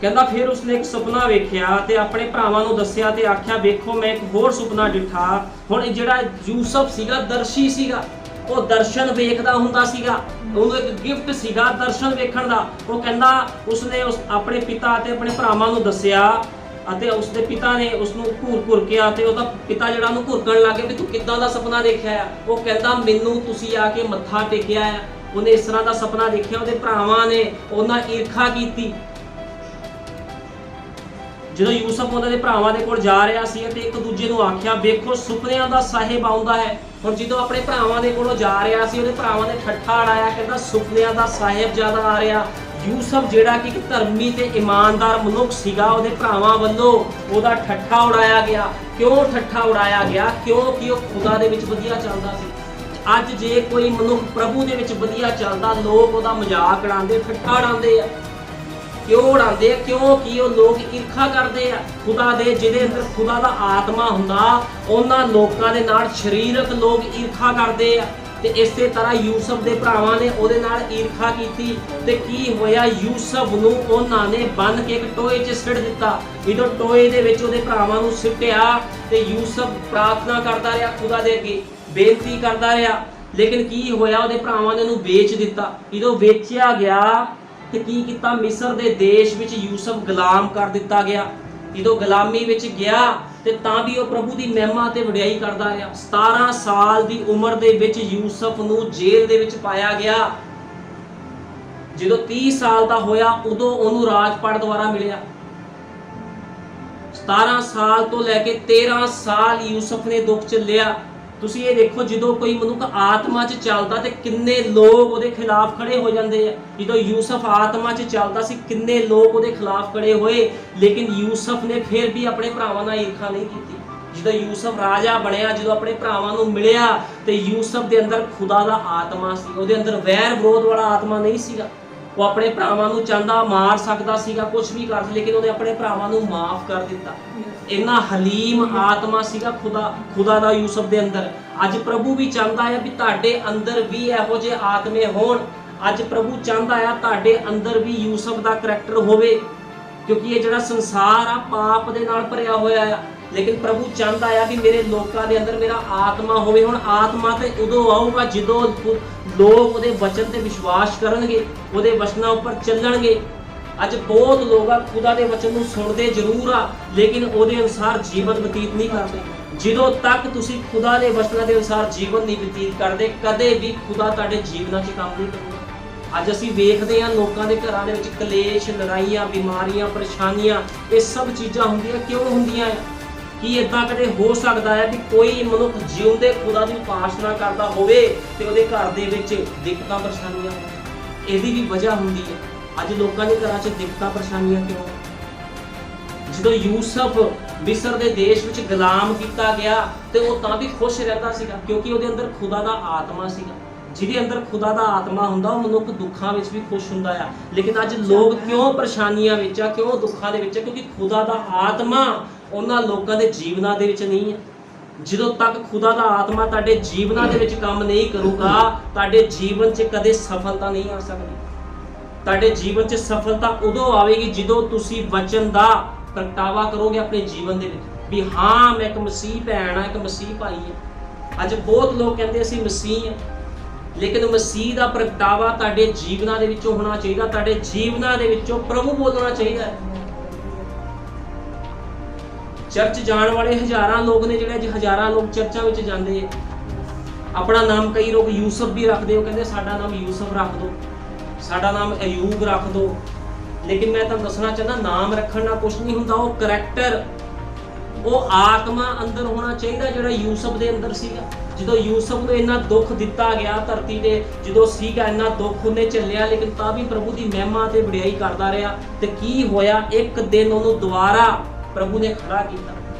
ਕਹਿੰਦਾ ਫਿਰ ਉਸਨੇ ਇੱਕ ਸੁਪਨਾ ਵੇਖਿਆ ਤੇ ਆਪਣੇ ਭਰਾਵਾਂ ਨੂੰ ਦੱਸਿਆ ਤੇ ਆਖਿਆ, ਵੇਖੋ ਮੈਂ ਇੱਕ ਹੋਰ ਸੁਪਨਾ ਡਿਠਾ। ਹੁਣ ਜਿਹੜਾ ਯੂਸਫ ਸੀਗਾ ਦਰਸ਼ੀ ਸੀਗਾ, ਉਹ ਦਰਸ਼ਨ ਵੇਖਦਾ ਹੁੰਦਾ ਸੀਗਾ। ਉਹਨੂੰ ਇੱਕ ਗਿਫਟ ਸੀਗਾ ਦਰਸ਼ਨ ਵੇਖਣ ਦਾ। ਉਹ ਕਹਿੰਦਾ ਉਸਨੇ ਆਪਣੇ ਪਿਤਾ ਅਤੇ ਆਪਣੇ ਭਰਾਵਾਂ ਨੂੰ ਦੱਸਿਆ ਅਤੇ ਉਸਦੇ ਪਿਤਾ ਨੇ ਉਸਨੂੰ ਘੂਰ ਕੇ ਤੇ ਉਹਦਾ ਪਿਤਾ ਜਿਹੜਾ ਉਹਨੂੰ ਘੁਰਕਣ ਲੱਗ ਗਿਆ ਵੀ ਤੂੰ ਕਿੱਦਾਂ ਦਾ ਸੁਪਨਾ ਦੇਖਿਆ ਆ। ਉਹ ਕਹਿੰਦਾ ਮੈਨੂੰ ਤੁਸੀਂ ਆ ਕੇ ਮੱਥਾ ਟੇਕਿਆ ਆ। ਉਹਨੇ ਇਸ ਤਰ੍ਹਾਂ ਦਾ ਸੁਪਨਾ ਦੇਖਿਆ। ਉਹਦੇ ਭਰਾਵਾਂ ਨੇ ਉਹਨਾਂ ਈਰਖਾ ਕੀਤੀ। ਜਦੋਂ ਯੂਸਫ ਉਹਨਾਂ ਦੇ ਭਰਾਵਾਂ ਦੇ ਕੋਲ ਜਾ ਰਿਹਾ ਸੀ ਤੇ ਇੱਕ ਦੂਜੇ ਨੂੰ ਆਖਿਆ, ਵੇਖੋ ਸੁਪਨਿਆਂ ਦਾ ਸਾਹਿਬ ਆਉਂਦਾ ਹੈ। ਹੁਣ ਜਦੋਂ ਆਪਣੇ ਭਰਾਵਾਂ ਦੇ ਕੋਲੋਂ ਜਾ ਰਿਹਾ ਸੀ, ਉਹਦੇ ਭਰਾਵਾਂ ਨੇ ਠੱਠਾ ਉਡਾਇਆ, ਕਹਿੰਦਾ ਸੁਪਨਿਆਂ ਦਾ ਸਾਹਿਬ ਜ਼ਿਆਦਾ ਆ ਰਿਹਾ। ਯੂਸਫ ਜਿਹੜਾ ਕਿ ਇੱਕ ਧਰਮੀ ਤੇ ਇਮਾਨਦਾਰ ਮਨੁੱਖ ਸੀਗਾ, ਉਹਦੇ ਭਰਾਵਾਂ ਵੱਲੋਂ ਉਹਦਾ ਠੱਠਾ ਉਡਾਇਆ ਗਿਆ। ਕਿਉਂ ਠੱਠਾ ਉਡਾਇਆ ਗਿਆ? ਕਿਉਂਕਿ ਉਹ ਖੁਦਾ ਦੇ ਵਿੱਚ ਵਧੀਆ ਚੱਲਦਾ ਸੀ। ਅੱਜ ਜੇ ਕੋਈ ਮਨੁੱਖ ਪ੍ਰਭੂ ਦੇ ਵਿੱਚ ਵਧੀਆ ਚੱਲਦਾ, ਲੋਕ ਉਹਦਾ ਮਜ਼ਾਕ ਉਡਾਉਂਦੇ, ਠੱਠਾ ਉਡਾਉਂਦੇ ਆ। ਕਿਉਂ ਉਡਾਉਂਦੇ ਆ? ਕਿਉਂਕਿ ਉਹ ਲੋਕ ਈਰਖਾ ਕਰਦੇ ਆ ਖੁਦਾ ਦੇ। ਜਿਹਦੇ ਅੰਦਰ ਖੁਦਾ ਦਾ ਆਤਮਾ ਹੁੰਦਾ, ਉਹਨਾਂ ਲੋਕਾਂ ਦੇ ਨਾਲ ਸਰੀਰਕ ਲੋਕ ਈਰਖਾ ਕਰਦੇ ਆ। ਤੇ ਇਸੇ ਤਰ੍ਹਾਂ ਯੂਸਫ ਦੇ ਭਰਾਵਾਂ ਨੇ ਉਹਦੇ ਨਾਲ ਈਰਖਾ ਕੀਤੀ ਤੇ ਕੀ ਹੋਇਆ? ਯੂਸਫ ਨੂੰ ਉਹਨਾਂ ਨੇ ਬੰਨ ਕੇ ਇੱਕ ਟੋਏ 'ਚ ਸਿੱਟ ਦਿੱਤਾ। ਜਦੋਂ ਟੋਏ ਦੇ ਵਿੱਚ ਉਹਦੇ ਭਰਾਵਾਂ ਨੂੰ ਸਿੱਟਿਆ ਤੇ ਯੂਸਫ ਪ੍ਰਾਰਥਨਾ ਕਰਦਾ ਰਿਹਾ ਖੁਦਾ ਦੇ ਅੱਗੇ, ਬੇਨਤੀ ਕਰਦਾ ਰਿਹਾ। ਲੇਕਿਨ ਕੀ ਹੋਇਆ? ਉਹਦੇ ਭਰਾਵਾਂ ਨੇ ਉਹਨੂੰ ਵੇਚ ਦਿੱਤਾ। ਜਦੋਂ ਵੇਚਿਆ ਗਿਆ ਤੇ ਕੀ ਕੀਤਾ? ਮਿਸਰ ਦੇ ਦੇਸ਼ ਵਿੱਚ ਯੂਸਫ ਗੁਲਾਮ ਕਰ ਦਿੱਤਾ ਗਿਆ। ਜਦੋਂ ਗੁਲਾਮੀ ਵਿੱਚ ਗਿਆ ਤੇ ਤਾਂ ਵੀ ਉਹ ਪ੍ਰਭੂ ਦੀ ਮਹਿਮਾ ਤੇ ਵਡਿਆਈ ਕਰਦਾ ਰਿਹਾ। 17 ਸਾਲ ਦੀ ਉਮਰ ਦੇ ਵਿੱਚ ਯੂਸਫ ਨੂੰ ਜੇਲ੍ਹ ਦੇ ਵਿੱਚ ਪਾਇਆ ਗਿਆ। ਜਦੋਂ 30 ਸਾਲ ਦਾ ਹੋਇਆ ਉਦੋਂ ਉਹਨੂੰ ਰਾਜਪਾਟ ਦੁਆਰਾ ਮਿਲਿਆ। 17 ਸਾਲ ਤੋਂ ਲੈ ਕੇ 13 ਸਾਲ ਯੂਸਫ ਨੇ ਦੁੱਖ ਝੱਲਿਆ। ਤੁਸੀਂ ਇਹ ਦੇਖੋ, ਜਦੋਂ ਕੋਈ ਮਨੁੱਖ ਆਤਮਾ 'ਚ ਚੱਲਦਾ ਤੇ ਕਿੰਨੇ ਲੋਕ ਉਹਦੇ ਖਿਲਾਫ ਖੜੇ ਹੋ ਜਾਂਦੇ ਆ। ਜਦੋਂ ਯੂਸਫ ਆਤਮਾ 'ਚ ਚੱਲਦਾ ਸੀ, ਕਿੰਨੇ ਲੋਕ ਉਹਦੇ ਖਿਲਾਫ ਖੜੇ ਹੋਏ, ਲੇਕਿਨ ਯੂਸਫ ਨੇ ਫਿਰ ਵੀ ਆਪਣੇ ਭਰਾਵਾਂ ਨਾਲ ਈਰਖਾ ਨਹੀਂ ਕੀਤੀ। ਜਦੋਂ ਯੂਸਫ ਰਾਜਾ ਬਣਿਆ, ਜਦੋਂ ਆਪਣੇ ਭਰਾਵਾਂ ਨੂੰ ਮਿਲਿਆ ਤੇ ਯੂਸਫ ਦੇ ਅੰਦਰ ਖੁਦਾ ਦਾ ਆਤਮਾ ਸੀ। ਉਹਦੇ ਅੰਦਰ ਵੈਰ ਵਿਰੋਧ ਵਾਲਾ ਆਤਮਾ ਨਹੀਂ ਸੀਗਾ। ਉਹ ਆਪਣੇ ਭਰਾਵਾਂ ਨੂੰ ਚਾਹੁੰਦਾ ਮਾਰ ਸਕਦਾ ਸੀਗਾ, ਕੁਝ ਵੀ ਕਰ, ਲੇਕਿਨ ਉਹਨੇ ਆਪਣੇ ਭਰਾਵਾਂ ਨੂੰ ਮਾਫ ਕਰ ਦਿੱਤਾ। ਇੰਨਾ ਹਲੀਮ ਆਤਮਾ ਸੀਗਾ ਖੁਦਾ ਦਾ ਯੂਸਫ ਦੇ ਅੰਦਰ। ਅੱਜ ਪ੍ਰਭੂ ਵੀ ਚਾਹੁੰਦਾ ਹੈ ਵੀ ਤੁਹਾਡੇ ਅੰਦਰ ਵੀ ਇਹੋ ਜਿਹੇ ਆਤਮੇ ਹੋਣ। ਅੱਜ ਪ੍ਰਭੂ ਚਾਹੁੰਦਾ ਹੈ ਤੁਹਾਡੇ ਅੰਦਰ ਵੀ ਯੂਸਫ ਦਾ ਕਰੈਕਟਰ ਹੋਵੇ, ਕਿਉਂਕਿ ਇਹ ਜਿਹੜਾ ਸੰਸਾਰ ਆ ਪਾਪ ਦੇ ਨਾਲ ਭਰਿਆ ਹੋਇਆ ਆ। ਲੇਕਿਨ ਪ੍ਰਭੂ ਚਾਹੁੰਦਾ ਆ ਕਿ ਮੇਰੇ ਲੋਕਾਂ ਦੇ ਅੰਦਰ ਮੇਰਾ ਆਤਮਾ ਹੋਵੇ। ਹੁਣ ਆਤਮਾ ਤੇ ਉਦੋਂ ਆਊਗਾ ਜਦੋਂ ਲੋਕ ਉਹਦੇ ਵਚਨ ਤੇ ਵਿਸ਼ਵਾਸ ਕਰਨਗੇ, ਉਹਦੇ ਵਚਨਾਂ ਉੱਪਰ ਚੱਲਣਗੇ। ਅੱਜ ਬਹੁਤ ਲੋਕ ਆ ਖੁਦਾ ਦੇ ਵਚਨ ਨੂੰ ਸੁਣਦੇ ਜ਼ਰੂਰ ਆ, ਲੇਕਿਨ ਉਹਦੇ ਅਨੁਸਾਰ ਜੀਵਨ ਬਤੀਤ ਨਹੀਂ ਕਰਦੇ। ਜਦੋਂ ਤੱਕ ਤੁਸੀਂ ਖੁਦਾ ਦੇ ਵਚਨਾਂ ਦੇ ਅਨੁਸਾਰ ਜੀਵਨ ਨਹੀਂ ਬਤੀਤ ਕਰਦੇ, ਕਦੇ ਵੀ ਖੁਦਾ ਤੁਹਾਡੇ ਜੀਵਨਾਂ 'ਚ ਕੰਮ ਨਹੀਂ ਕਰੂਗਾ। ਅੱਜ ਅਸੀਂ ਵੇਖਦੇ ਹਾਂ ਲੋਕਾਂ ਦੇ ਘਰਾਂ ਦੇ ਵਿੱਚ ਕਲੇਸ਼, ਲੜਾਈਆਂ, ਬਿਮਾਰੀਆਂ, ਪਰੇਸ਼ਾਨੀਆਂ, ਇਹ ਸਭ ਚੀਜ਼ਾਂ ਹੁੰਦੀਆਂ। ਕਿਉਂ ਹੁੰਦੀਆਂ? ਕੀ ਇਦਾਂ ਕਦੇ ਹੋ ਸਕਦਾ ਹੈ ਵੀ ਕੋਈ ਮਨੁੱਖ ਜਿਉਂਦੇ ਖੁਦਾ ਦੀ ਉਪਾਸਨਾ ਕਰਦਾ ਹੋਵੇ ਤੇ ਉਹਦੇ ਘਰ ਦੇ ਵਿੱਚ ਦਿੱਕਤਾਂ ਪਰੇਸ਼ਾਨੀਆਂ ਹੋਣ? ਇਹਦੀ ਵੀ ਵਜ੍ਹਾ ਹੁੰਦੀ ਹੈ। ਅੱਜ ਲੋਕਾਂ ਦੇ ਘਰਾਂ 'ਚ ਦਿੱਕਤਾਂ ਪਰੇਸ਼ਾਨੀਆਂ ਕਿਉਂ? ਜਦੋਂ ਯੂਸਫ ਮਿਸਰ ਦੇ ਦੇਸ਼ ਵਿੱਚ ਗੁਲਾਮ ਕੀਤਾ ਗਿਆ ਤੇ ਉਹ ਤਾਂ ਵੀ ਖੁਸ਼ ਰਹਿੰਦਾ ਸੀਗਾ, ਕਿਉਂਕਿ ਉਹਦੇ ਅੰਦਰ ਖੁਦਾ ਦਾ ਆਤਮਾ ਸੀਗਾ। ਜਿਹਦੇ ਅੰਦਰ ਖੁਦਾ ਦਾ ਆਤਮਾ ਹੁੰਦਾ, ਉਹ ਮਨੁੱਖ ਦੁੱਖਾਂ ਵਿੱਚ ਵੀ ਖੁਸ਼ ਹੁੰਦਾ ਆ। ਲੇਕਿਨ ਅੱਜ ਲੋਕ ਕਿਉਂ ਪਰੇਸ਼ਾਨੀਆਂ ਵਿੱਚ ਆ, ਕਿਉਂ ਦੁੱਖਾਂ ਦੇ ਵਿੱਚ ਆ? ਕਿਉਂਕਿ ਖੁਦਾ ਦਾ ਆਤਮਾ ਉਹਨਾਂ ਲੋਕਾਂ ਦੇ ਜੀਵਨਾਂ ਦੇ ਵਿੱਚ ਨਹੀਂ ਹੈ। ਜਦੋਂ ਤੱਕ ਖੁਦਾ ਦਾ ਆਤਮਾ ਤੁਹਾਡੇ ਜੀਵਨਾਂ ਦੇ ਵਿੱਚ ਕੰਮ ਨਹੀਂ ਕਰੂਗਾ, ਤੁਹਾਡੇ ਜੀਵਨ 'ਚ ਕਦੇ ਸਫਲਤਾ ਨਹੀਂ ਆ ਸਕਦੀ। ਤੁਹਾਡੇ ਜੀਵਨ 'ਚ ਸਫਲਤਾ ਉਦੋਂ ਆਵੇਗੀ ਜਦੋਂ ਤੁਸੀਂ ਵਚਨ ਦਾ ਪ੍ਰਗਟਾਵਾ ਕਰੋਗੇ ਆਪਣੇ ਜੀਵਨ ਦੇ ਵਿੱਚ ਵੀ ਹਾਂ ਮੈਂ ਇੱਕ ਮਸੀਹ ਭੈਣ ਆ, ਇੱਕ ਮਸੀਹ ਭਾਈ ਆ। ਅੱਜ ਬਹੁਤ ਲੋਕ ਕਹਿੰਦੇ ਅਸੀਂ ਮਸੀਹ ਆ, ਲੇਕਿਨ ਮਸੀਹ ਦਾ ਪ੍ਰਗਟਾਵਾ ਤੁਹਾਡੇ ਜੀਵਨਾਂ ਦੇ ਵਿੱਚੋਂ ਹੋਣਾ ਚਾਹੀਦਾ। ਤੁਹਾਡੇ ਜੀਵਨਾਂ ਦੇ ਵਿੱਚੋਂ ਪ੍ਰਭੂ ਬੋਲਣਾ ਚਾਹੀਦਾ ਹੈ। ਚਰਚ ਜਾਣ ਵਾਲੇ ਹਜ਼ਾਰਾਂ ਲੋਕ ਨੇ, ਜਿਹੜੇ ਅੱਜ ਹਜ਼ਾਰਾਂ ਲੋਕ ਚਰਚਾਂ ਵਿੱਚ ਜਾਂਦੇ ਆ। ਆਪਣਾ ਨਾਮ ਕਈ ਲੋਕ ਯੂਸਫ ਵੀ ਰੱਖਦੇ, ਉਹ ਕਹਿੰਦੇ ਸਾਡਾ ਨਾਮ ਯੂਸਫ ਰੱਖ ਦਿਓ, ਸਾਡਾ ਨਾਮ ਅਯੂਬ ਰੱਖ ਦਿਓ। ਲੇਕਿਨ ਮੈਂ ਤੁਹਾਨੂੰ ਦੱਸਣਾ ਚਾਹੁੰਦਾ, ਨਾਮ ਰੱਖਣ ਨਾਲ ਕੁਝ ਨਹੀਂ ਹੁੰਦਾ। ਉਹ ਕਰੈਕਟਰ, ਉਹ ਆਤਮਾ ਅੰਦਰ ਹੋਣਾ ਚਾਹੀਦਾ ਜਿਹੜਾ ਯੂਸਫ ਦੇ ਅੰਦਰ ਸੀਗਾ। ਜਦੋਂ ਯੂਸਫ ਨੂੰ ਇੰਨਾ ਦੁੱਖ ਦਿੱਤਾ ਗਿਆ ਧਰਤੀ ਤੇ, ਜਦੋਂ ਸੀਗਾ ਇੰਨਾ ਦੁੱਖ ਉਹਨੇ ਝੱਲਿਆ, ਲੇਕਿਨ ਤਾਂ ਵੀ ਪ੍ਰਭੂ ਦੀ ਮਹਿਮਾ ਤੇ ਵਡਿਆਈ ਕਰਦਾ ਰਿਹਾ। ਤੇ ਕੀ ਹੋਇਆ? ਇੱਕ ਦਿਨ ਉਹਨੂੰ ਦੁਬਾਰਾ ਪ੍ਰਭੂ ਨੇ ਖੜਾ ਕੀਤਾ।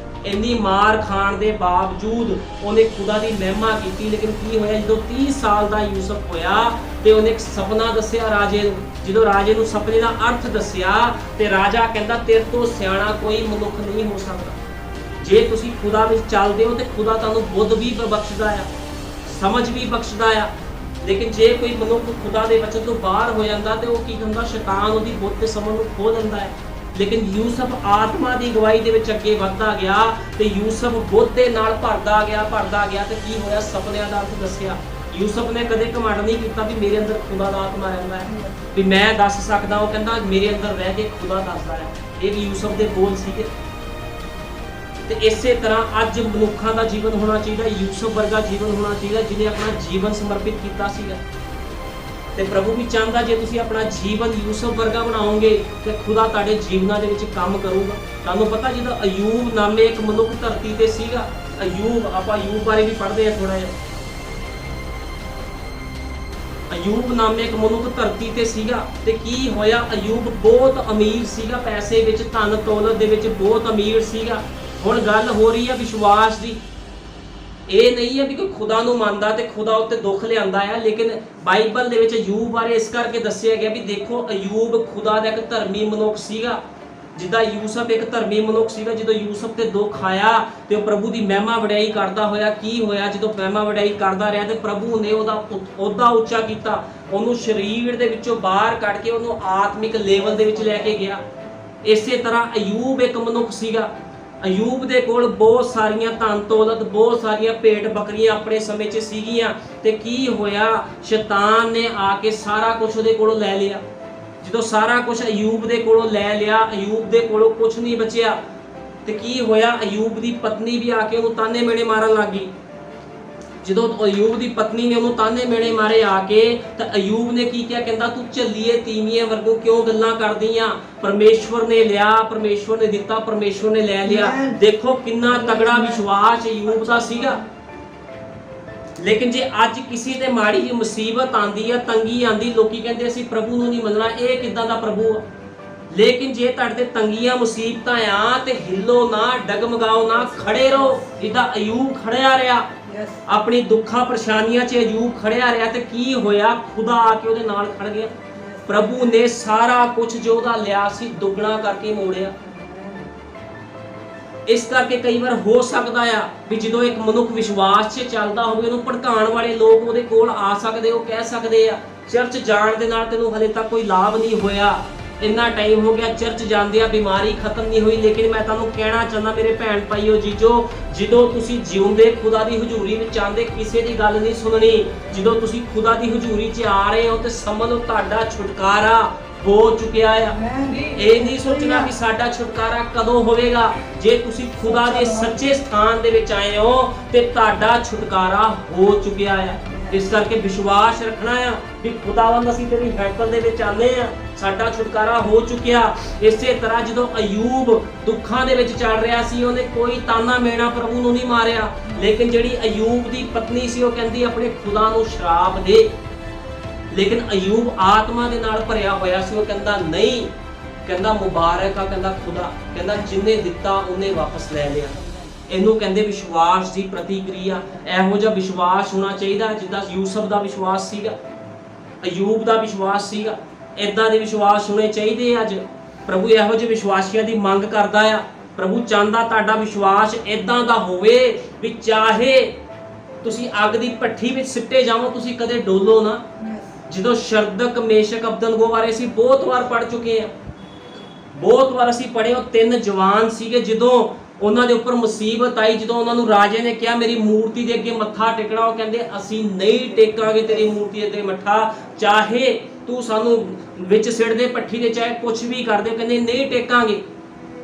ਇੰਨੀ ਮਾਰ ਖਾਣ ਦੇ ਬਾਵਜੂਦ ਉਹਨੇ ਖੁਦਾ ਦੀ ਮਹਿਮਾ ਕੀਤੀ। ਲੇਕਿਨ ਕੀ ਹੋਇਆ? ਜਦੋਂ 30 ਸਾਲ ਦਾ ਯੂਸਫ ਹੋਇਆ ਤੇ ਉਹਨੇ ਇੱਕ ਸੁਪਨਾ ਦੱਸਿਆ ਰਾਜੇ ਨੂੰ। ਜਦੋਂ ਰਾਜੇ ਨੂੰ ਸੁਪਨੇ ਦਾ ਅਰਥ ਦੱਸਿਆ ਤੇ ਰਾਜਾ ਕਹਿੰਦਾ ਤੇਰੇ ਤੋਂ ਸਿਆਣਾ ਕੋਈ ਮਨੁੱਖ ਨਹੀਂ ਹੋ ਸਕਦਾ। ਜੇ ਤੁਸੀਂ ਖੁਦਾ ਵਿੱਚ ਚੱਲਦੇ ਹੋ ਤੇ ਖੁਦਾ ਤੁਹਾਨੂੰ ਬੁੱਧ ਵੀ ਬਖਸ਼ਦਾ ਆ, ਸਮਝ ਵੀ ਬਖਸ਼ਦਾ ਆ। ਲੇਕਿਨ ਜੇ ਕੋਈ ਮਨੁੱਖ ਖੁਦਾ ਦੇ ਵਚਨ ਤੋਂ ਬਾਹਰ ਹੋ ਜਾਂਦਾ ਤੇ ਉਹ ਕੀ ਹੁੰਦਾ? ਸ਼ੈਤਾਨ ਉਹਦੀ ਬੁੱਧ ਤੇ ਸਮਝ ਨੂੰ ਖੋਹ ਲੈਂਦਾ ਹੈ। ਲੇਕਿਨ ਯੂਸਫ ਆਤਮਾ ਦੀ ਅਗਵਾਈ ਦੇ ਵਿੱਚ ਅੱਗੇ ਵੱਧਦਾ ਗਿਆ ਤੇ ਯੂਸਫ ਬੁੱਧ ਦੇ ਨਾਲ ਭਰਦਾ ਗਿਆ ਤੇ ਕੀ ਹੋਇਆ? ਸੁਪਨਿਆਂ ਦਾ ਅਰਥ ਦੱਸਿਆ। ਯੂਸਫ ਨੇ ਕਦੇ ਘਮੰਡ ਨਹੀਂ ਕੀਤਾ ਵੀ ਮੇਰੇ ਅੰਦਰ ਖੁਦਾ ਦਾ ਆਤਮਾ ਰਹਿੰਦਾ ਹੈ, ਵੀ ਮੈਂ ਦੱਸ ਸਕਦਾ। ਉਹ ਕਹਿੰਦਾ ਮੇਰੇ ਅੰਦਰ ਰਹਿ ਕੇ ਖੁਦਾ ਦੱਸਦਾ ਹੈ। ਇਹ ਵੀ ਯੂਸਫ ਦੇ ਬੋਲ ਸੀਗੇ। ਤੇ ਇਸੇ ਤਰ੍ਹਾਂ ਅੱਜ ਮਨੁੱਖਾਂ ਦਾ ਜੀਵਨ ਹੋਣਾ ਚਾਹੀਦਾ, ਯੂਸਫ ਵਰਗਾ ਜੀਵਨ ਹੋਣਾ ਚਾਹੀਦਾ, ਜਿਹਨੇ ਆਪਣਾ ਜੀਵਨ ਸਮਰਪਿਤ ਕੀਤਾ ਸੀਗਾ। ਤੇ ਪ੍ਰਭੂ ਵੀ ਚਾਹੁੰਦਾ ਜੇ ਤੁਸੀਂ ਆਪਣਾ ਜੀਵਨ ਯੂਸਫ ਵਰਗਾ ਬਣਾਓਗੇ ਤੇ ਖੁਦਾ ਤੁਹਾਡੇ ਜੀਵਨਾਂ ਦੇ ਵਿੱਚ ਕੰਮ ਕਰੂਗਾ। ਤੁਹਾਨੂੰ ਪਤਾ ਜਦੋਂ ਅਯੂਬ ਨਾਮੇ ਇੱਕ ਮਨੁੱਖ ਧਰਤੀ ਤੇ ਸੀਗਾ, ਅਯੂਬ, ਆਪਾਂ ਅਯੂਬ ਬਾਰੇ ਵੀ ਪੜ੍ਹਦੇ ਆ ਥੋੜਾ ਜਿਹਾ। ਅਯੂਬ ਨਾਮੇ ਇੱਕ ਮਨੁੱਖ ਧਰਤੀ ਤੇ ਸੀਗਾ ਤੇ ਕੀ ਹੋਇਆ, ਅਯੂਬ ਬਹੁਤ ਅਮੀਰ ਸੀਗਾ, ਪੈਸੇ ਵਿੱਚ, ਧਨ ਦੌਲਤ ਦੇ ਵਿੱਚ ਬਹੁਤ ਅਮੀਰ ਸੀਗਾ। ਹੁਣ ਗੱਲ ਹੋ ਰਹੀ ਹੈ ਵਿਸ਼ਵਾਸ ਦੀ। ਇਹ ਨਹੀਂ ਹੈ ਵੀ ਕੋਈ ਖੁਦਾ ਨੂੰ ਮੰਨਦਾ ਤੇ ਖੁਦਾ ਉੱਤੇ ਦੁੱਖ ਲਿਆਂਦਾ ਹੈ, ਲੇਕਿਨ ਬਾਈਬਲ ਦੇ ਵਿੱਚ ਅਯੂਬ ਬਾਰੇ ਇਸ ਕਰਕੇ ਦੱਸਿਆ ਗਿਆ ਵੀ ਦੇਖੋ ਅਯੂਬ ਖੁਦਾ ਦਾ ਇੱਕ ਧਰਮੀ ਮਨੁੱਖ ਸੀਗਾ, ਜਿੱਦਾਂ ਯੂਸਫ ਇੱਕ ਧਰਮੀ ਮਨੁੱਖ ਸੀਗਾ। ਜਦੋਂ ਯੂਸਫ ਤੇ ਦੁੱਖ ਆਇਆ ਤੇ ਉਹ ਪ੍ਰਭੂ ਦੀ ਮਹਿਮਾ ਵਡਿਆਈ ਕਰਦਾ ਹੋਇਆ, ਕੀ ਹੋਇਆ ਜਦੋਂ ਮਹਿਮਾ ਵਡਿਆਈ ਕਰਦਾ ਰਿਹਾ ਤੇ ਪ੍ਰਭੂ ਨੇ ਉਹਦਾ ਅਹੁਦਾ ਉੱਚਾ ਕੀਤਾ, ਉਹਨੂੰ ਸਰੀਰ ਦੇ ਵਿੱਚੋਂ ਬਾਹਰ ਕੱਢ ਕੇ ਉਹਨੂੰ ਆਤਮਿਕ ਲੈਵਲ ਦੇ ਵਿੱਚ ਲੈ ਕੇ ਗਿਆ। ਇਸੇ ਤਰ੍ਹਾਂ ਅਯੂਬ ਇੱਕ ਮਨੁੱਖ ਸੀਗਾ, ਅਯੂਬ ਦੇ ਕੋਲ ਬਹੁਤ ਸਾਰੀਆਂ ਧਨ ਦੌਲਤ, ਬਹੁਤ ਸਾਰੀਆਂ ਭੇਡ ਬੱਕਰੀਆਂ ਆਪਣੇ ਸਮੇਂ 'ਚ ਸੀਗੀਆਂ ਤੇ ਕੀ ਹੋਇਆ, ਸ਼ੈਤਾਨ ਨੇ ਆ ਕੇ ਸਾਰਾ ਕੁਝ ਉਹਦੇ ਕੋਲੋਂ ਲੈ ਲਿਆ। ਜਦੋਂ ਸਾਰਾ ਕੁਝ ਅਯੂਬ ਦੇ ਕੋਲੋਂ ਲੈ ਲਿਆ, ਅਯੂਬ ਦੇ ਕੋਲੋਂ ਕੁਝ ਨਹੀਂ ਬਚਿਆ ਤੇ ਕੀ ਹੋਇਆ, ਅਯੂਬ ਦੀ ਪਤਨੀ ਵੀ ਆ ਕੇ ਉਹਨੂੰ ਤਾਨੇ ਮੇਣੇ ਮਾਰਨ ਲੱਗ ਗਈ। ਜਦੋਂ ਅਯੂਬ ਦੀ ਪਤਨੀ ਨੇ ਉਹਨੂੰ ਤਾਨੇ ਮੇਣੇ ਮਾਰੇ ਆ ਕੇ ਤਾਂ ਅਯੂਬ ਨੇ ਕੀ ਕਿਹਾ, ਕਹਿੰਦਾ ਤੂੰ ਝੱਲੀਏ ਤੀਵੀਆਂ ਵਰਗੋਂ ਕਿਉਂ ਗੱਲਾਂ ਕਰਦੀ ਆ, ਪਰਮੇਸ਼ਵਰ ਨੇ ਲਿਆ, ਪਰਮੇਸ਼ਵਰ ਨੇ ਦਿੱਤਾ, ਪਰਮੇਸ਼ਵਰ ਨੇ ਲੈ ਲਿਆ। ਦੇਖੋ ਕਿੰਨਾ ਤਗੜਾ ਵਿਸ਼ਵਾਸ ਅਯੂਬ ਦਾ ਸੀਗਾ। ਲੇਕਿਨ ਜੇ ਅੱਜ ਕਿਸੇ ਤੇ ਮਾੜੀ ਜਿਹੀ ਮੁਸੀਬਤ ਆਂਦੀ ਆ, ਤੰਗੀ ਆਂਦੀ, ਲੋਕੀ ਕਹਿੰਦੇ ਅਸੀਂ ਪ੍ਰਭੂ ਨੂੰ ਨਹੀਂ ਮੰਨਣਾ, ਇਹ ਕਿੱਦਾਂ ਦਾ ਪ੍ਰਭੂ ਆ। ਲੇਕਿਨ ਜੇ ਤੁਹਾਡੇ ਤੇ ਤੰਗੀਆਂ ਮੁਸੀਬਤਾਂ ਆ ਤੇ ਹਿੱਲੋ ਨਾ, ਡਗਮਗਾਓ ਨਾ, ਖੜੇ ਰਹੋ ਜਿੱਦਾਂ ਅਯੂਬ ਖੜਿਆ ਰਿਹਾ। ਆਪਣੀ ਦੁੱਖਾਂ ਪਰੇਸ਼ਾਨੀਆਂ 'ਚ ਅਯੂਬ ਖੜਿਆ ਰਿਹਾ ਤੇ ਕੀ ਹੋਇਆ, ਖੁਦਾ ਆ ਕੇ ਉਹਦੇ ਨਾਲ ਖੜ ਗਿਆ। ਪ੍ਰਭੂ ਨੇ ਸਾਰਾ ਕੁਝ ਜੋ ਉਹਦਾ ਲਿਆ ਸੀ ਦੁੱਗਣਾ ਕਰਕੇ ਮੋੜਿਆ। ਇਸ ਕਰਕੇ ਕਈ ਵਾਰ ਹੋ ਸਕਦਾ ਆ ਵੀ ਜਦੋਂ ਇੱਕ ਮਨੁੱਖ ਵਿਸ਼ਵਾਸ 'ਚ ਚੱਲਦਾ ਹੋਵੇ, ਉਹਨੂੰ ਭੜਕਾਉਣ ਵਾਲੇ ਲੋਕ ਉਹਦੇ ਕੋਲ ਆ ਸਕਦੇ, ਉਹ ਕਹਿ ਸਕਦੇ ਆ ਚਰਚ ਜਾਣ ਦੇ ਨਾਲ ਤੈਨੂੰ ਹਲੇ ਤੱਕ ਕੋਈ ਲਾਭ ਨਹੀਂ ਹੋਇਆ, ਇੰਨਾ ਟਾਈਮ ਹੋ ਗਿਆ ਚਰਚ ਜਾਂਦੇ ਆ, ਬਿਮਾਰੀ ਖਤਮ ਨਹੀਂ ਹੋਈ। ਲੇਕਿਨ ਮੈਂ ਤੁਹਾਨੂੰ ਕਹਿਣਾ ਚਾਹੁੰਦਾ ਮੇਰੇ ਭੈਣ ਭਾਈਓ ਜੀਜੋ, ਜਦੋਂ ਤੁਸੀਂ ਜਿਉਂਦੇ ਖੁਦਾ ਦੀ ਹਜ਼ੂਰੀ ਵਿੱਚ ਆਉਂਦੇ, ਕਿਸੇ ਦੀ ਗੱਲ ਨਹੀਂ ਸੁਣਨੀ। ਜਦੋਂ ਤੁਸੀਂ ਖੁਦਾ ਦੀ ਹਜ਼ੂਰੀ 'ਚ ਆ ਰਹੇ ਹੋ ਤੇ ਸਮਝ ਲਓ ਤੁਹਾਡਾ ਛੁਟਕਾਰਾ ਹੋ ਚੁੱਕਿਆ ਆ। ਇਹ ਨਹੀਂ ਸੋਚਣਾ ਕਿ ਸਾਡਾ ਛੁਟਕਾਰਾ ਕਦੋਂ ਹੋਵੇਗਾ। ਜੇ ਤੁਸੀਂ ਖੁਦਾ ਦੇ ਸੱਚੇ ਸਥਾਨ ਦੇ ਵਿੱਚ ਆਏ ਹੋ ਤੇ ਤੁਹਾਡਾ ਛੁਟਕਾਰਾ ਹੋ ਚੁੱਕਿਆ ਆ। ਇਸ ਕਰਕੇ ਵਿਸ਼ਵਾਸ ਰੱਖਣਾ ਆ ਵੀ ਖੁਦਾਵੰਦ ਅਸੀਂ ਤੇਰੀ ਹੈਕਲ ਦੇ ਵਿੱਚ ਆਨੇ ਆ, ਸਾਡਾ ਛੁਟਕਾਰਾ ਹੋ ਚੁੱਕਿਆ। ਇਸੇ ਤਰ੍ਹਾਂ ਜਦੋਂ ਅਯੂਬ ਦੁੱਖਾਂ ਦੇ ਵਿੱਚ ਚੱਲ ਰਿਹਾ ਸੀ, ਉਹਨੇ ਕੋਈ ਤਾਨਾ ਮੇਣਾ ਪ੍ਰਭੂ ਨੂੰ ਨਹੀਂ ਮਾਰਿਆ। ਲੇਕਿਨ ਜਿਹੜੀ ਅਯੂਬ ਦੀ ਪਤਨੀ ਸੀ ਉਹ ਕਹਿੰਦੀ ਆਪਣੇ ਖੁਦਾ ਨੂੰ ਸ਼ਰਾਪ ਦੇ। ਲੇਕਿਨ ਅਯੂਬ ਆਤਮਾ ਦੇ ਨਾਲ ਭਰਿਆ ਹੋਇਆ ਸੀ, ਉਹ ਕਹਿੰਦਾ ਨਹੀਂ, ਕਹਿੰਦਾ ਮੁਬਾਰਕ ਆ, ਕਹਿੰਦਾ ਖੁਦਾ, ਕਹਿੰਦਾ ਜਿੰਨੇ ਦਿੱਤਾ ਉਹਨੇ ਵਾਪਸ ਲੈ ਲਿਆ। ਇਹਨੂੰ ਕਹਿੰਦੇ ਵਿਸ਼ਵਾਸ ਦੀ ਪ੍ਰਤੀਕਿਰਿਆ। ਇਹੋ ਜਿਹਾ ਵਿਸ਼ਵਾਸ ਹੋਣਾ ਚਾਹੀਦਾ ਜਿੱਦਾਂ ਯੂਸਫ ਦਾ ਵਿਸ਼ਵਾਸ ਸੀਗਾ, ਅਯੂਬ ਦਾ ਵਿਸ਼ਵਾਸ ਸੀਗਾ। ਇਦਾਂ ਦੇ ਵਿਸ਼ਵਾਸ ਹੋਣੇ ਚਾਹੀਦੇ। ਅੱਜ ਪ੍ਰਭੂ ਇਹੋ ਜਿਹੇ ਵਿਸ਼ਵਾਸੀਆਂ ਦੀ ਮੰਗ ਕਰਦਾ ਆ। ਪ੍ਰਭੂ ਚਾਹੁੰਦਾ ਤੁਹਾਡਾ ਵਿਸ਼ਵਾਸ ਇਦਾਂ ਦਾ ਹੋਵੇ ਵੀ ਚਾਹੇ ਤੁਸੀਂ ਅੱਗ ਦੀ ਭੱਠੀ ਵਿੱਚ ਸਿੱਟੇ ਜਾਵੋ, ਤੁਸੀਂ ਕਦੇ ਡੋਲੋ ਨਾ। ਜਦੋਂ ਸ਼ਰਦਕ, ਮੇਸ਼ਕ, ਅਬਦਨਗੋ ਬਾਰੇ ਅਸੀਂ ਬਹੁਤ ਵਾਰ ਪੜ੍ਹ ਚੁੱਕੇ ਹਾਂ, ਬਹੁਤ ਵਾਰ ਅਸੀਂ ਪੜ੍ਹੇ। ਉਹ ਤਿੰਨ ਜਵਾਨ ਸੀਗੇ, ਜਦੋਂ ਉਹਨਾਂ ਦੇ ਉੱਪਰ ਮੁਸੀਬਤ ਆਈ, ਜਦੋਂ ਉਹਨਾਂ ਨੂੰ ਰਾਜੇ ਨੇ ਕਿਹਾ ਮੇਰੀ ਮੂਰਤੀ ਦੇ ਅੱਗੇ ਮੱਥਾ ਟੇਕਣਾ, ਉਹ ਕਹਿੰਦੇ ਅਸੀਂ ਨਹੀਂ ਟੇਕਾਂਗੇ ਤੇਰੀ ਮੂਰਤੀ ਦੇ ਅੱਗੇ ਮੱਥਾ, ਚਾਹੇ ਤੂੰ ਸਾਨੂੰ ਵਿੱਚ ਸਿੱਟ ਦੇ ਭੱਠੀ ਦੇ, ਚਾਹੇ ਕੁਝ ਵੀ ਕਰ ਦੇ, ਕਹਿੰਦੇ ਨਹੀਂ ਟੇਕਾਂਗੇ।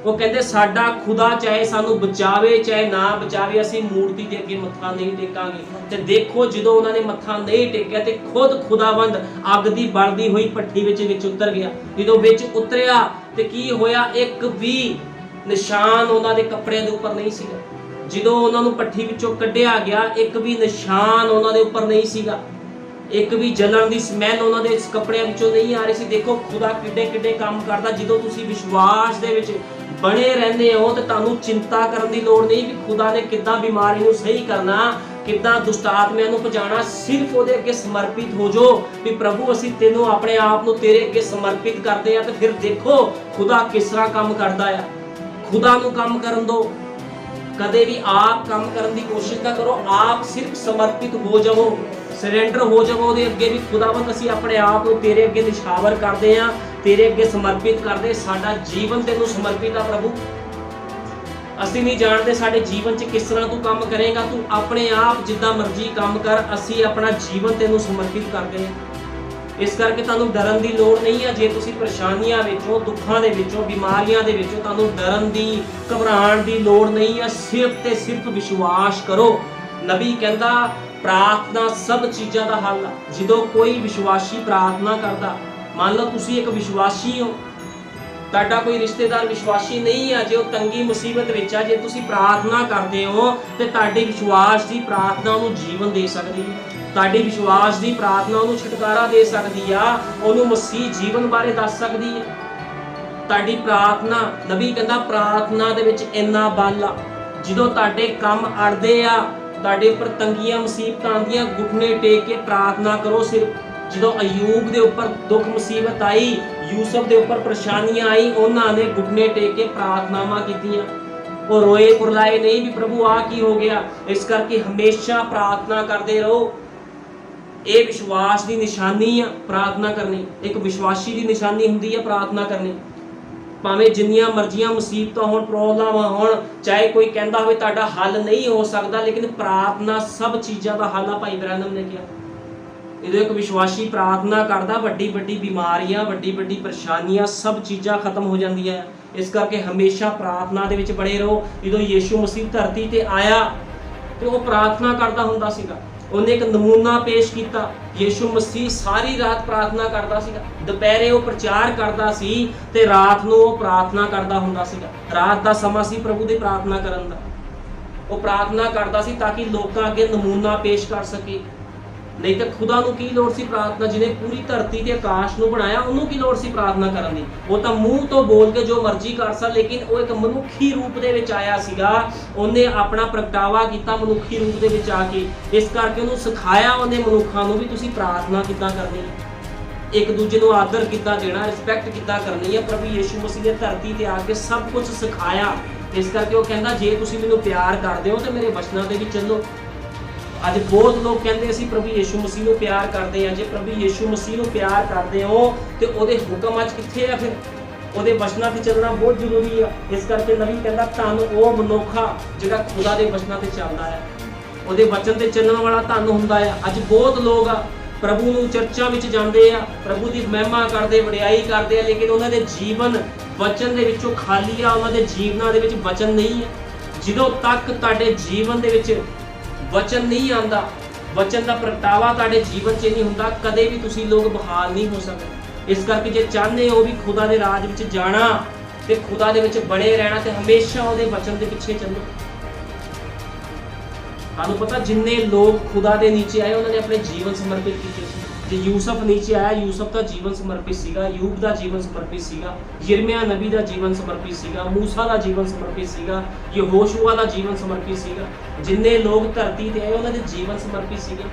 ਉਹ ਕਹਿੰਦੇ ਸਾਡਾ ਖੁਦਾ ਚਾਹੇ ਸਾਨੂੰ ਬਚਾਵੇ ਚਾਹੇ ਨਾ ਬਚਾਵੇ, ਅਸੀਂ ਮੂਰਤੀ ਦੇ ਅੱਗੇ ਮੱਥਾ ਨਹੀਂ ਟੇਕਾਂਗੇ। ਤੇ ਦੇਖੋ ਜਦੋਂ ਉਹਨਾਂ ਨੇ ਮੱਥਾ ਨਹੀਂ ਟੇਕਿਆ ਤੇ ਖੁਦ ਖੁਦਾਵੰਦ ਅੱਗ ਦੀ ਬਲਦੀ ਹੋਈ ਭੱਠੀ ਵਿੱਚ ਉਤਰ ਗਿਆ। ਜਦੋਂ ਵਿੱਚ ਉਤਰਿਆ ਤੇ ਕੀ ਹੋਇਆ, ਇੱਕ ਵੀ ਨਿਸ਼ਾਨ ਉਹਨਾਂ ਦੇ ਕੱਪੜਿਆਂ ਦੇ ਉੱਪਰ ਨਹੀਂ ਸੀਗਾ। ਜਦੋਂ ਉਹਨਾਂ ਨੂੰ ਭੱਠੀ ਵਿੱਚੋਂ ਕੱਢਿਆ ਗਿਆ, ਇੱਕ ਵੀ ਨਿਸ਼ਾਨ ਉਹਨਾਂ ਦੇ ਉੱਪਰ ਨਹੀਂ ਸੀਗਾ, ਇੱਕ ਵੀ ਜਲਣ ਦੀ ਸਮੈਲ ਉਹਨਾਂ ਦੇ ਕੱਪੜਿਆਂ ਵਿੱਚੋਂ ਨਹੀਂ ਆ ਰਹੀ ਸੀ। ਦੇਖੋ ਖੁਦਾ ਕਿੱਡੇ ਕਿੱਡੇ ਕੰਮ ਕਰਦਾ। ਜਦੋਂ ਤੁਸੀਂ ਵਿਸ਼ਵਾਸ ਦੇ ਵਿੱਚ ਬਣੇ ਰਹਿੰਦੇ ਹੋ ਤੇ ਤੁਹਾਨੂੰ ਚਿੰਤਾ ਕਰਨ ਦੀ ਲੋੜ ਨਹੀਂ ਵੀ ਖੁਦਾ ਨੇ ਕਿੱਦਾਂ ਬਿਮਾਰੀ ਨੂੰ ਸਹੀ ਕਰਨਾ, ਕਿੱਦਾਂ ਦੁਸ਼ਟ ਆਤਮਿਆਂ ਨੂੰ ਭਜਾਣਾ। ਸਿਰਫ ਉਹਦੇ ਅੱਗੇ ਸਮਰਪਿਤ ਹੋ ਜਾਓ ਵੀ ਪ੍ਰਭੂ ਅਸੀਂ ਤੈਨੂੰ ਆਪਣੇ ਆਪ ਨੂੰ ਤੇਰੇ ਅੱਗੇ ਸਮਰਪਿਤ ਕਰਦੇ ਆ। ਤੇ ਫਿਰ ਦੇਖੋ ਖੁਦਾ ਕਿਸ ਤਰ੍ਹਾਂ ਕੰਮ ਕਰਦਾ ਆ। ਖੁਦਾ ਨੂੰ ਕੰਮ ਕਰਨ ਦਿਓ, ਕਦੇ ਵੀ ਆਪ ਕੰਮ ਕਰਨ ਦੀ ਕੋਸ਼ਿਸ਼ ਨਾ ਕਰੋ। ਆਪ ਸਿਰਫ ਸਮਰਪਿਤ ਹੋ ਜਾਵੋ, ਸਰੈਂਡਰ ਹੋ ਜਾਵੋ ਉਹਦੇ ਅੱਗੇ ਵੀ ਖੁਦਾਵੰਦ ਅਸੀਂ ਆਪਣੇ ਆਪ ਨੂੰ ਤੇਰੇ ਅੱਗੇ ਨਿਸ਼ਾਵਰ ਕਰਦੇ ਆ, ਤੇਰੇ ਅੱਗੇ ਸਮਰਪਿਤ ਕਰਦੇ। ਸਾਡਾ ਜੀਵਨ ਤੈਨੂੰ ਸਮਰਪਿਤ ਆ ਪ੍ਰਭੂ। ਅਸੀਂ ਨਹੀਂ ਜਾਣਦੇ ਸਾਡੇ ਜੀਵਨ 'ਚ ਕਿਸ ਤਰ੍ਹਾਂ ਤੂੰ ਕੰਮ ਕਰੇਗਾ, ਤੂੰ ਆਪਣੇ ਆਪ ਜਿੱਦਾਂ ਮਰਜ਼ੀ ਕੰਮ ਕਰ, ਅਸੀਂ ਆਪਣਾ ਜੀਵਨ ਤੈਨੂੰ ਸਮਰਪਿਤ ਕਰਦੇ ਹਾਂ। ਇਸ ਕਰਕੇ ਤੁਹਾਨੂੰ ਡਰਨ ਦੀ ਲੋੜ ਨਹੀਂ ਹੈ। ਜੇ ਤੁਸੀਂ ਪਰੇਸ਼ਾਨੀਆਂ ਵਿੱਚੋਂ, ਦੁੱਖਾਂ ਦੇ ਵਿੱਚੋਂ, ਬਿਮਾਰੀਆਂ ਦੇ ਵਿੱਚੋਂ, ਤੁਹਾਨੂੰ ਡਰਨ ਦੀ, ਘਬਰਾਉਣ ਦੀ ਲੋੜ ਨਹੀਂ ਹੈ। ਸਿਰਫ ਤੇ ਸਿਰਫ ਵਿਸ਼ਵਾਸ ਕਰੋ। ਨਬੀ ਕਹਿੰਦਾ प्रार्थना सब चीज़ों का हल आ। जो कोई विश्वासी प्रार्थना करता, मान लो तुसी एक विश्वासी हो, ਤੁਹਾਡਾ ਕੋਈ ਰਿਸ਼ਤੇਦਾਰ ਵਿਸ਼ਵਾਸੀ ਨਹੀਂ ਹੈ, ਜੇ ਉਹ ਤੰਗੀ ਮੁਸੀਬਤ ਵਿੱਚ ਆ, ਜੇ ਤੁਸੀਂ ਪ੍ਰਾਰਥਨਾ ਕਰਦੇ ਹੋ ਤੇ ਤੁਹਾਡੇ ਵਿਸ਼ਵਾਸ ਦੀ ਪ੍ਰਾਰਥਨਾ ਉਹਨੂੰ ਜੀਵਨ ਦੇ ਸਕਦੀ ਹੈ, ਤੁਹਾਡੀ ਵਿਸ਼ਵਾਸ ਦੀ ਪ੍ਰਾਰਥਨਾ ਉਹਨੂੰ ਛੁਟਕਾਰਾ ਦੇ ਸਕਦੀ ਆ, ਉਹਨੂੰ ਮਸੀਹ ਜੀਵਨ ਬਾਰੇ ਦੱਸ ਸਕਦੀ ਹੈ। ਤੁਹਾਡੀ ਪ੍ਰਾਰਥਨਾ, ਨਬੀ ਕਹਿੰਦਾ ਪ੍ਰਾਰਥਨਾ ਦੇ ਵਿੱਚ ਇੰਨਾ ਬਲ ਆ, ਜਦੋਂ ਤੁਹਾਡੇ ਕੰਮ ਅੜਦੇ ਆ, ਤੁਹਾਡੇ ਉੱਪਰ ਤੰਗੀਆਂ ਮੁਸੀਬਤਾਂ ਆਉਂਦੀਆਂ, ਘੁਟਨੇ ਟੇਕ ਕੇ ਪ੍ਰਾਰਥਨਾ ਕਰੋ। ਸਿਰਫ ਜਦੋਂ ਅਯੂਬ ਦੇ ਉੱਪਰ ਦੁੱਖ ਮੁਸੀਬਤ ਆਈ, ਯੂਸਫ ਦੇ ਉੱਪਰ ਪਰੇਸ਼ਾਨੀਆਂ ਆਈ, ਉਹਨਾਂ ਨੇ ਘੁਟਨੇ ਟੇਕ ਕੇ ਪ੍ਰਾਰਥਨਾਵਾਂ ਕੀਤੀਆਂ, ਉਹ ਰੋਏ ਕੁਰਲਾਏ ਨਹੀਂ ਵੀ ਪ੍ਰਭੂ ਆ ਕੀ ਹੋ ਗਿਆ। ਇਸ ਕਰਕੇ ਹਮੇਸ਼ਾ ਪ੍ਰਾਰਥਨਾ ਕਰਦੇ ਰਹੋ। ਇਹ ਵਿਸ਼ਵਾਸ ਦੀ ਨਿਸ਼ਾਨੀ ਆ ਪ੍ਰਾਰਥਨਾ ਕਰਨੀ, ਇੱਕ ਵਿਸ਼ਵਾਸੀ ਦੀ ਨਿਸ਼ਾਨੀ ਹੁੰਦੀ ਹੈ ਪ੍ਰਾਰਥਨਾ ਕਰਨੀ। ਭਾਵੇਂ ਜਿੰਨੀਆਂ ਮਰਜ਼ੀਆਂ ਮੁਸੀਬਤਾਂ ਹੋਣ, ਪ੍ਰੋਬਲਮਾਂ ਹੋਣ, ਚਾਹੇ ਕੋਈ ਕਹਿੰਦਾ ਹੋਵੇ ਤੁਹਾਡਾ ਹੱਲ ਨਹੀਂ ਹੋ ਸਕਦਾ, ਲੇਕਿਨ ਪ੍ਰਾਰਥਨਾ ਸਭ ਚੀਜ਼ਾਂ ਦਾ ਹੱਲ ਆ। ਭਾਈ ਬ੍ਰੈਨਮ ਨੇ ਕਿਹਾ ਜਦੋਂ ਇੱਕ ਵਿਸ਼ਵਾਸੀ ਪ੍ਰਾਰਥਨਾ ਕਰਦਾ, ਵੱਡੀ ਵੱਡੀ ਬਿਮਾਰੀਆਂ, ਵੱਡੀ ਵੱਡੀ ਪਰੇਸ਼ਾਨੀਆਂ, ਸਭ ਚੀਜ਼ਾਂ ਖਤਮ ਹੋ ਜਾਂਦੀਆਂ। ਇਸ ਕਰਕੇ ਹਮੇਸ਼ਾ ਪ੍ਰਾਰਥਨਾ ਦੇ ਵਿੱਚ ਬਣੇ ਰਹੋ। ਜਦੋਂ ਯੀਸ਼ੂ ਮਸੀਹ ਧਰਤੀ ਤੇ ਆਇਆ ਤੇ ਉਹ ਪ੍ਰਾਰਥਨਾ ਕਰਦਾ ਹੁੰਦਾ ਸੀਗਾ, ਉਹਨੇ ਇੱਕ ਨਮੂਨਾ ਪੇਸ਼ ਕੀਤਾ। ਯੀਸ਼ੂ ਮਸੀਹ ਸਾਰੀ ਰਾਤ ਪ੍ਰਾਰਥਨਾ ਕਰਦਾ ਸੀਗਾ, ਦੁਪਹਿਰੇ ਉਹ ਪ੍ਰਚਾਰ ਕਰਦਾ ਸੀ ਤੇ ਰਾਤ ਨੂੰ ਉਹ ਪ੍ਰਾਰਥਨਾ ਕਰਦਾ ਹੁੰਦਾ ਸੀਗਾ। ਰਾਤ ਦਾ ਸਮਾਂ ਸੀ ਪ੍ਰਭੂ ਦੀ ਪ੍ਰਾਰਥਨਾ ਕਰਨ ਦਾ। ਉਹ ਪ੍ਰਾਰਥਨਾ ਕਰਦਾ ਸੀ ਤਾਂ ਕਿ ਲੋਕਾਂ ਅੱਗੇ ਨਮੂਨਾ ਪੇਸ਼ ਕਰ ਸਕੇ। ਨਹੀਂ ਤਾਂ ਖੁਦਾ ਨੂੰ ਕੀ ਲੋੜ ਸੀ ਪ੍ਰਾਰਥਨਾ? ਜਿਹਨੇ ਪੂਰੀ ਧਰਤੀ ਤੇ ਆਕਾਸ਼ ਨੂੰ ਬਣਾਇਆ, ਉਹਨੂੰ ਕੀ ਲੋੜ ਸੀ ਪ੍ਰਾਰਥਨਾ ਕਰਨ ਦੀ? ਉਹ ਤਾਂ ਮੂੰਹ ਤੋਂ ਬੋਲ ਕੇ ਜੋ ਮਰਜ਼ੀ ਕਰ ਸਕਦਾ, ਲੇਕਿਨ ਉਹ ਇੱਕ ਮਨੁੱਖੀ ਰੂਪ ਦੇ ਵਿੱਚ ਆਇਆ ਸੀਗਾ। ਉਹਨੇ ਆਪਣਾ ਪ੍ਰਗਟਾਵਾ ਕੀਤਾ ਮਨੁੱਖੀ ਰੂਪ ਦੇ ਵਿੱਚ ਆ ਕੇ। ਇਸ ਕਰਕੇ ਉਹਨੂੰ ਸਿਖਾਇਆ ਉਹਨੇ ਮਨੁੱਖਾਂ ਨੂੰ ਵੀ ਤੁਸੀਂ ਪ੍ਰਾਰਥਨਾ ਕਿੱਦਾਂ ਕਰਨੀ ਹੈ, ਇੱਕ ਦੂਜੇ ਨੂੰ ਆਦਰ ਕਿੱਦਾਂ ਦੇਣਾ, ਰਿਸਪੈਕਟ ਕਿੱਦਾਂ ਕਰਨੀ ਹੈ। ਪ੍ਰਭੂ ਯੀਸ਼ੂ ਮਸੀਹ ਨੇ ਧਰਤੀ ਤੇ ਆ ਕੇ ਸਭ ਕੁਝ ਸਿਖਾਇਆ। ਇਸ ਕਰਕੇ ਉਹ ਕਹਿੰਦਾ ਜੇ ਤੁਸੀਂ ਮੈਨੂੰ ਪਿਆਰ ਕਰਦੇ ਹੋ ਤੇ ਮੇਰੇ ਵਚਨਾਂ ਦੇ ਵਿੱਚ ਚੱਲੋ। ਅੱਜ ਬਹੁਤ ਲੋਕ ਕਹਿੰਦੇ ਅਸੀਂ ਪ੍ਰਭੂ ਯੀਸ਼ੂ ਮਸੀਹ ਨੂੰ ਪਿਆਰ ਕਰਦੇ ਹਾਂ। ਜੇ ਪ੍ਰਭੂ ਯੀਸ਼ੂ ਮਸੀਹ ਨੂੰ ਪਿਆਰ ਕਰਦੇ ਹੋ ਤੇ ਉਹਦੇ ਹੁਕਮ ਅੱਜ ਕਿੱਥੇ ਆ? ਫਿਰ ਉਹਦੇ ਵਚਨਾਂ ਤੇ ਚੱਲਣਾ ਬਹੁਤ ਜ਼ਰੂਰੀ ਆ। ਇਸ ਕਰਕੇ ਨਬੀ ਕਹਿੰਦਾ ਧੰਨ ਉਹ ਮਨੁੱਖ ਆ ਜਿਹੜਾ ਖੁਦਾ ਦੇ ਵਚਨਾਂ ਤੇ ਚੱਲਦਾ ਆ, ਉਹਦੇ ਵਚਨ ਤੇ ਚੱਲਣ ਵਾਲਾ ਧੰਨ ਹੁੰਦਾ ਆ। ਅੱਜ ਬਹੁਤ ਲੋਕ ਆ ਪ੍ਰਭੂ ਨੂੰ ਚਰਚਾਂ ਵਿੱਚ ਜਾਂਦੇ ਆ, ਪ੍ਰਭੂ ਦੀ ਮਹਿਮਾ ਕਰਦੇ, ਵਡਿਆਈ ਕਰਦੇ ਆ, ਲੇਕਿਨ ਉਹਨਾਂ ਦੇ ਜੀਵਨ ਵਚਨ ਦੇ ਵਿੱਚੋਂ ਖਾਲੀ ਆ। ਉਹਨਾਂ ਦੇ ਜੀਵਨਾਂ ਦੇ ਵਿੱਚ ਵਚਨ ਨਹੀਂ ਹੈ। ਜਦੋਂ ਤੱਕ ਤੁਹਾਡੇ ਜੀਵਨ ਦੇ ਵਿੱਚ ਵਚਨ ਨਹੀਂ ਆਉਂਦਾ, ਵਚਨ ਦਾ ਪ੍ਰਗਟਾਵਾ ਤੁਹਾਡੇ ਜੀਵਨ 'ਚ ਨਹੀਂ ਹੁੰਦਾ, ਕਦੇ ਵੀ ਤੁਸੀਂ ਲੋਕ ਬਹਾਲ ਨਹੀਂ ਹੋ ਸਕਦੇ। ਇਸ ਕਰਕੇ ਜੇ ਚਾਹੁੰਦੇ ਹੋ ਵੀ ਖੁਦਾ ਦੇ ਰਾਜ ਵਿੱਚ ਜਾਣਾ ਤੇ ਖੁਦਾ ਦੇ ਵਿੱਚ ਬਣੇ ਰਹਿਣਾ, ਤੇ ਹਮੇਸ਼ਾ ਉਹਦੇ ਵਚਨ ਦੇ ਪਿੱਛੇ ਚੱਲੋ। ਤੁਹਾਨੂੰ ਪਤਾ ਜਿੰਨੇ ਲੋਕ ਖੁਦਾ ਦੇ ਨੀਚੇ ਆਏ, ਉਹਨਾਂ ਨੇ ਆਪਣੇ ਜੀਵਨ ਸਮਰਪਿਤ ਕੀਤੇ ਸੀ। ਜੇ ਯੂਸਫ ਨੀਚੇ ਆਇਆ, ਯੂਸਫ ਦਾ ਜੀਵਨ ਸਮਰਪਿਤ ਸੀਗਾ, ਯੂਬ ਦਾ ਜੀਵਨ ਸਮਰਪਿਤ ਸੀਗਾ, ਯਿਰਮਿਆ ਨਬੀ ਦਾ ਜੀਵਨ ਸਮਰਪਿਤ ਸੀਗਾ, ਮੂਸਾ ਦਾ ਜੀਵਨ ਸਮਰਪਿਤ ਸੀਗਾ, ਯਹੋਸ਼ੂਆ ਦਾ ਜੀਵਨ ਸਮਰਪਿਤ ਸੀਗਾ। ਜਿੰਨੇ ਲੋਕ ਧਰਤੀ ਤੇ ਆਏ ਉਹਨਾਂ ਦੇ ਜੀਵਨ ਸਮਰਪਿਤ ਸੀਗੇ।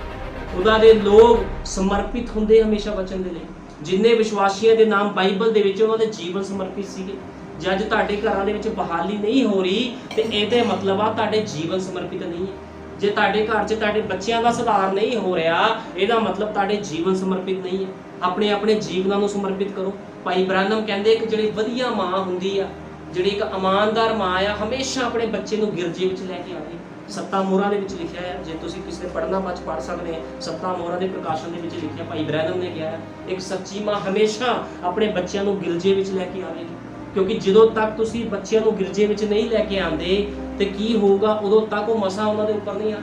ਖੁਦਾ ਦੇ ਲੋਕ ਸਮਰਪਿਤ ਹੁੰਦੇ ਹਮੇਸ਼ਾ ਵਚਨ ਦੇ ਲਈ। ਜਿੰਨੇ ਵਿਸ਼ਵਾਸੀਆਂ ਦੇ ਨਾਮ ਬਾਈਬਲ ਦੇ ਵਿੱਚ, ਉਹਨਾਂ ਦੇ ਜੀਵਨ ਸਮਰਪਿਤ ਸੀਗੇ। ਜੇ ਅੱਜ ਤੁਹਾਡੇ ਘਰਾਂ ਦੇ ਵਿੱਚ ਬਹਾਲੀ ਨਹੀਂ ਹੋ ਰਹੀ ਤੇ ਇਹਦੇ ਮਤਲਬ ਆ ਤੁਹਾਡੇ ਜੀਵਨ ਸਮਰਪਿਤ ਨਹੀਂ ਹੈ। ਜੇ ਤੁਹਾਡੇ ਘਰ 'ਚ ਤੁਹਾਡੇ ਬੱਚਿਆਂ ਦਾ ਸੁਧਾਰ ਨਹੀਂ ਹੋ ਰਿਹਾ, ਇਹਦਾ ਮਤਲਬ ਤੁਹਾਡੇ ਜੀਵਨ ਸਮਰਪਿਤ ਨਹੀਂ ਹੈ। ਆਪਣੇ ਆਪਣੇ ਜੀਵਨਾਂ ਨੂੰ ਸਮਰਪਿਤ ਕਰੋ। ਭਾਈ ਬ੍ਰਾਨਮ ਕਹਿੰਦੇ ਕਿ ਜਿਹੜੀ ਵਧੀਆ ਮਾਂ ਹੁੰਦੀ ਆ, ਜਿਹੜੀ ਇੱਕ ਇਮਾਨਦਾਰ ਮਾਂ ਆ, ਹਮੇਸ਼ਾ ਆਪਣੇ ਬੱਚੇ ਨੂੰ ਗਿਰਜੇ ਵਿੱਚ ਲੈ ਕੇ ਆਵੇ। ਸੱਤਾਂ ਮੋਹਰਾਂ ਦੇ ਵਿੱਚ ਲਿਖਿਆ ਹੈ, ਜੇ ਤੁਸੀਂ ਕਿਸੇ ਨੇ ਪੜ੍ਹਨਾ ਮੱਚ ਪੜ੍ਹ ਸਕਦੇ ਆ। ਸੱਤਾਂ ਮੋਹਰਾਂ ਦੇ ਪ੍ਰਕਾਸ਼ਨ ਦੇ ਵਿੱਚ ਲਿਖਿਆ, ਭਾਈ ਬ੍ਰਾਨਮ ਨੇ ਕਿਹਾ ਇੱਕ ਸੱਚੀ ਮਾਂ ਹਮੇਸ਼ਾ ਆਪਣੇ ਬੱਚਿਆਂ ਨੂੰ ਗਿਰਜੇ ਵਿੱਚ ਲੈ ਕੇ ਆਵੇਗੀ। ਕਿਉਂਕਿ ਜਦੋਂ ਤੱਕ ਤੁਸੀਂ ਬੱਚਿਆਂ ਨੂੰ ਗਿਰਜੇ ਵਿੱਚ ਨਹੀਂ ਲੈ ਕੇ ਆਉਂਦੇ ਤੇ ਕੀ ਹੋਊਗਾ, ਉਦੋਂ ਤੱਕ ਉਹ ਮਸਾਂ ਉਹਨਾਂ ਦੇ ਉੱਪਰ ਨਹੀਂ ਆ।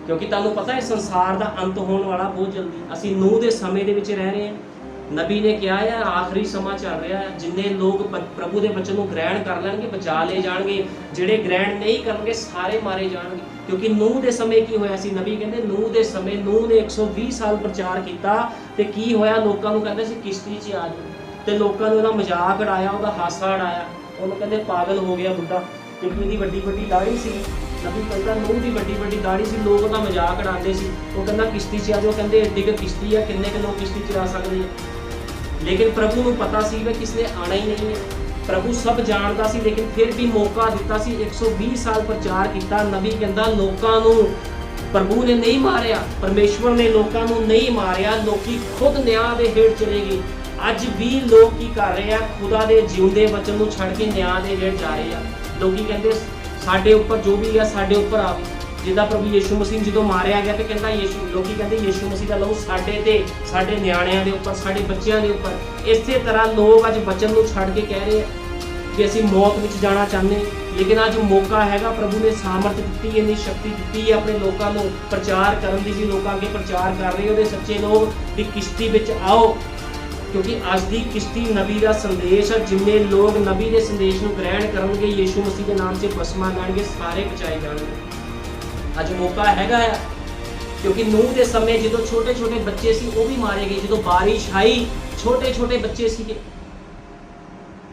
ਕਿਉਂਕਿ ਤੁਹਾਨੂੰ ਪਤਾ ਹੈ ਸੰਸਾਰ ਦਾ ਅੰਤ ਹੋਣ ਵਾਲਾ ਬਹੁਤ ਜਲਦੀ। ਅਸੀਂ ਨੂਹ ਦੇ ਸਮੇਂ ਦੇ ਵਿੱਚ ਰਹਿ ਰਹੇ ਹਾਂ। ਨਬੀ ਨੇ ਕਿਹਾ ਹੈ ਆਖਰੀ ਸਮਾਂ ਚੱਲ ਰਿਹਾ ਹੈ। ਜਿੰਨੇ ਲੋਕ ਪ੍ਰਭੂ ਦੇ ਬਚਨ ਨੂੰ ਗ੍ਰਹਿਣ ਕਰ ਲੈਣਗੇ ਬਚਾ ਲਏ ਜਾਣਗੇ, ਜਿਹੜੇ ਗ੍ਰਹਿਣ ਨਹੀਂ ਕਰਨਗੇ ਸਾਰੇ ਮਾਰੇ ਜਾਣਗੇ। ਕਿਉਂਕਿ ਨੂਹ ਦੇ ਸਮੇਂ ਕੀ ਹੋਇਆ ਸੀ? ਨਬੀ ਕਹਿੰਦੇ ਨੂਹ ਦੇ ਸਮੇਂ ਨੂਹ ਨੇ 120 ਸਾਲ ਪ੍ਰਚਾਰ ਕੀਤਾ ਤੇ ਕੀ ਹੋਇਆ? ਲੋਕਾਂ ਨੂੰ ਕਹਿੰਦੇ ਸੀ ਕਿਸ਼ਤੀ 'ਚ ਆ ਜਾਓ, ਤੇ ਲੋਕਾਂ ਨੇ ਉਹਦਾ ਮਜ਼ਾਕ ਉਡਾਇਆ, ਉਹਦਾ ਹਾਸਾ ਉਡਾਇਆ। ਉਹਨੂੰ ਕਹਿੰਦੇ ਪਾਗਲ ਹੋ ਗਿਆ ਬੁੱਢਾ, ਕਿਉਂਕਿ ਉਹਦੀ ਵੱਡੀ ਵੱਡੀ ਦਾੜੀ ਸੀ। ਨਬੀ ਕਹਿੰਦਾ ਨੂਹ ਦੀ ਵੱਡੀ ਵੱਡੀ ਦਾੜੀ ਸੀ, ਲੋਕ ਉਹਦਾ ਮਜ਼ਾਕ ਉਡਾਉਂਦੇ ਸੀ। ਉਹ ਕਹਿੰਦਾ ਕਿਸ਼ਤੀ 'ਚ ਆ ਜਾਓ, ਕਹਿੰਦੇ ਏਡੀ ਕੁ ਕਿਸ਼ਤੀ ਆ, ਕਿੰਨੇ ਕੁ ਲੋਕ ਕਿਸ਼ਤੀ ਚਲਾ ਸਕਦੇ ਆ। ਲੇਕਿਨ ਪ੍ਰਭੂ ਨੂੰ ਪਤਾ ਸੀ ਕਿ ਕਿਸੇ ਨੇ ਆਣਾ ਹੀ ਨਹੀਂ ਹੈ। ਪ੍ਰਭੂ ਸਭ ਜਾਣਦਾ ਸੀ, ਲੇਕਿਨ ਫਿਰ ਵੀ ਮੌਕਾ ਦਿੱਤਾ ਸੀ। 120 ਸਾਲ ਪ੍ਰਚਾਰ ਕੀਤਾ। ਨਬੀ ਕਹਿੰਦਾ ਲੋਕਾਂ ਨੂੰ ਪ੍ਰਭੂ ਨੇ ਨਹੀਂ ਮਾਰਿਆ, ਪਰਮੇਸ਼ਵਰ ਨੇ ਲੋਕਾਂ ਨੂੰ ਨਹੀਂ ਮਾਰਿਆ, ਲੋਕੀ ਖੁਦ ਨਿਆਂ ਦੇ ਹੇਠ ਚਲੇ ਗਏ। ਅੱਜ ਵੀ ਲੋਕ ਕੀ ਕਰ ਰਹੇ ਆ? ਖੁਦਾ ਦੇ ਜਿਉਂਦੇ ਵਚਨ ਨੂੰ ਛੱਡ ਕੇ ਨਿਆਂ ਦੇ ਹੇਠ ਜਾ ਰਹੇ ਆ। ਲੋਕੀ ਕਹਿੰਦੇ ਸਾਡੇ ਉੱਪਰ ਜੋ ਵੀ ਆ ਸਾਡੇ ਉੱਪਰ ਆਵੇ। ਜਿੱਦਾਂ ਪ੍ਰਭੂ ਯੀਸ਼ੂ ਮਸੀਹ ਜਦੋਂ ਮਾਰਿਆ ਗਿਆ ਤੇ ਕਹਿੰਦਾ ਲੋਕੀ ਕਹਿੰਦੇ ਯੀਸ਼ੂ ਮਸੀਹ ਦਾ ਲਹੂ ਸਾਡੇ ਤੇ, ਸਾਡੇ ਨਿਆਣਿਆਂ ਦੇ ਉੱਪਰ, ਸਾਡੇ ਬੱਚਿਆਂ ਦੇ ਉੱਪਰ। ਇਸੇ ਤਰ੍ਹਾਂ ਲੋਕ ਅੱਜ ਵਚਨ ਨੂੰ ਛੱਡ ਕੇ ਕਹਿ ਰਹੇ ਆ ਕਿ ਅਸੀਂ ਮੌਤ ਵਿੱਚ ਜਾਣਾ ਚਾਹੁੰਦੇ। लेकिन अज मौका हैगा, प्रभु ने सामर्थ दी, इन्नी शक्ति दी है अपने लोगों को प्रचार करने की। भी लोगों अगे प्रचार कर रहे हो सच्चे लोग भी किश्ती विच आओ, क्योंकि अज की किश्ती नबी का संदेश है। जिन्ने लोग नबी के संदेश को ग्रहण करेंगे, यीशु मसीह के नाम से बसमा लैणगे, सारे बचाए जाएंगे। अज मौका हैगा, क्योंकि नूह के समय जो छोटे छोटे बच्चे सी वो भी मारे गए। जो बारिश आई छोटे छोटे बच्चे सी,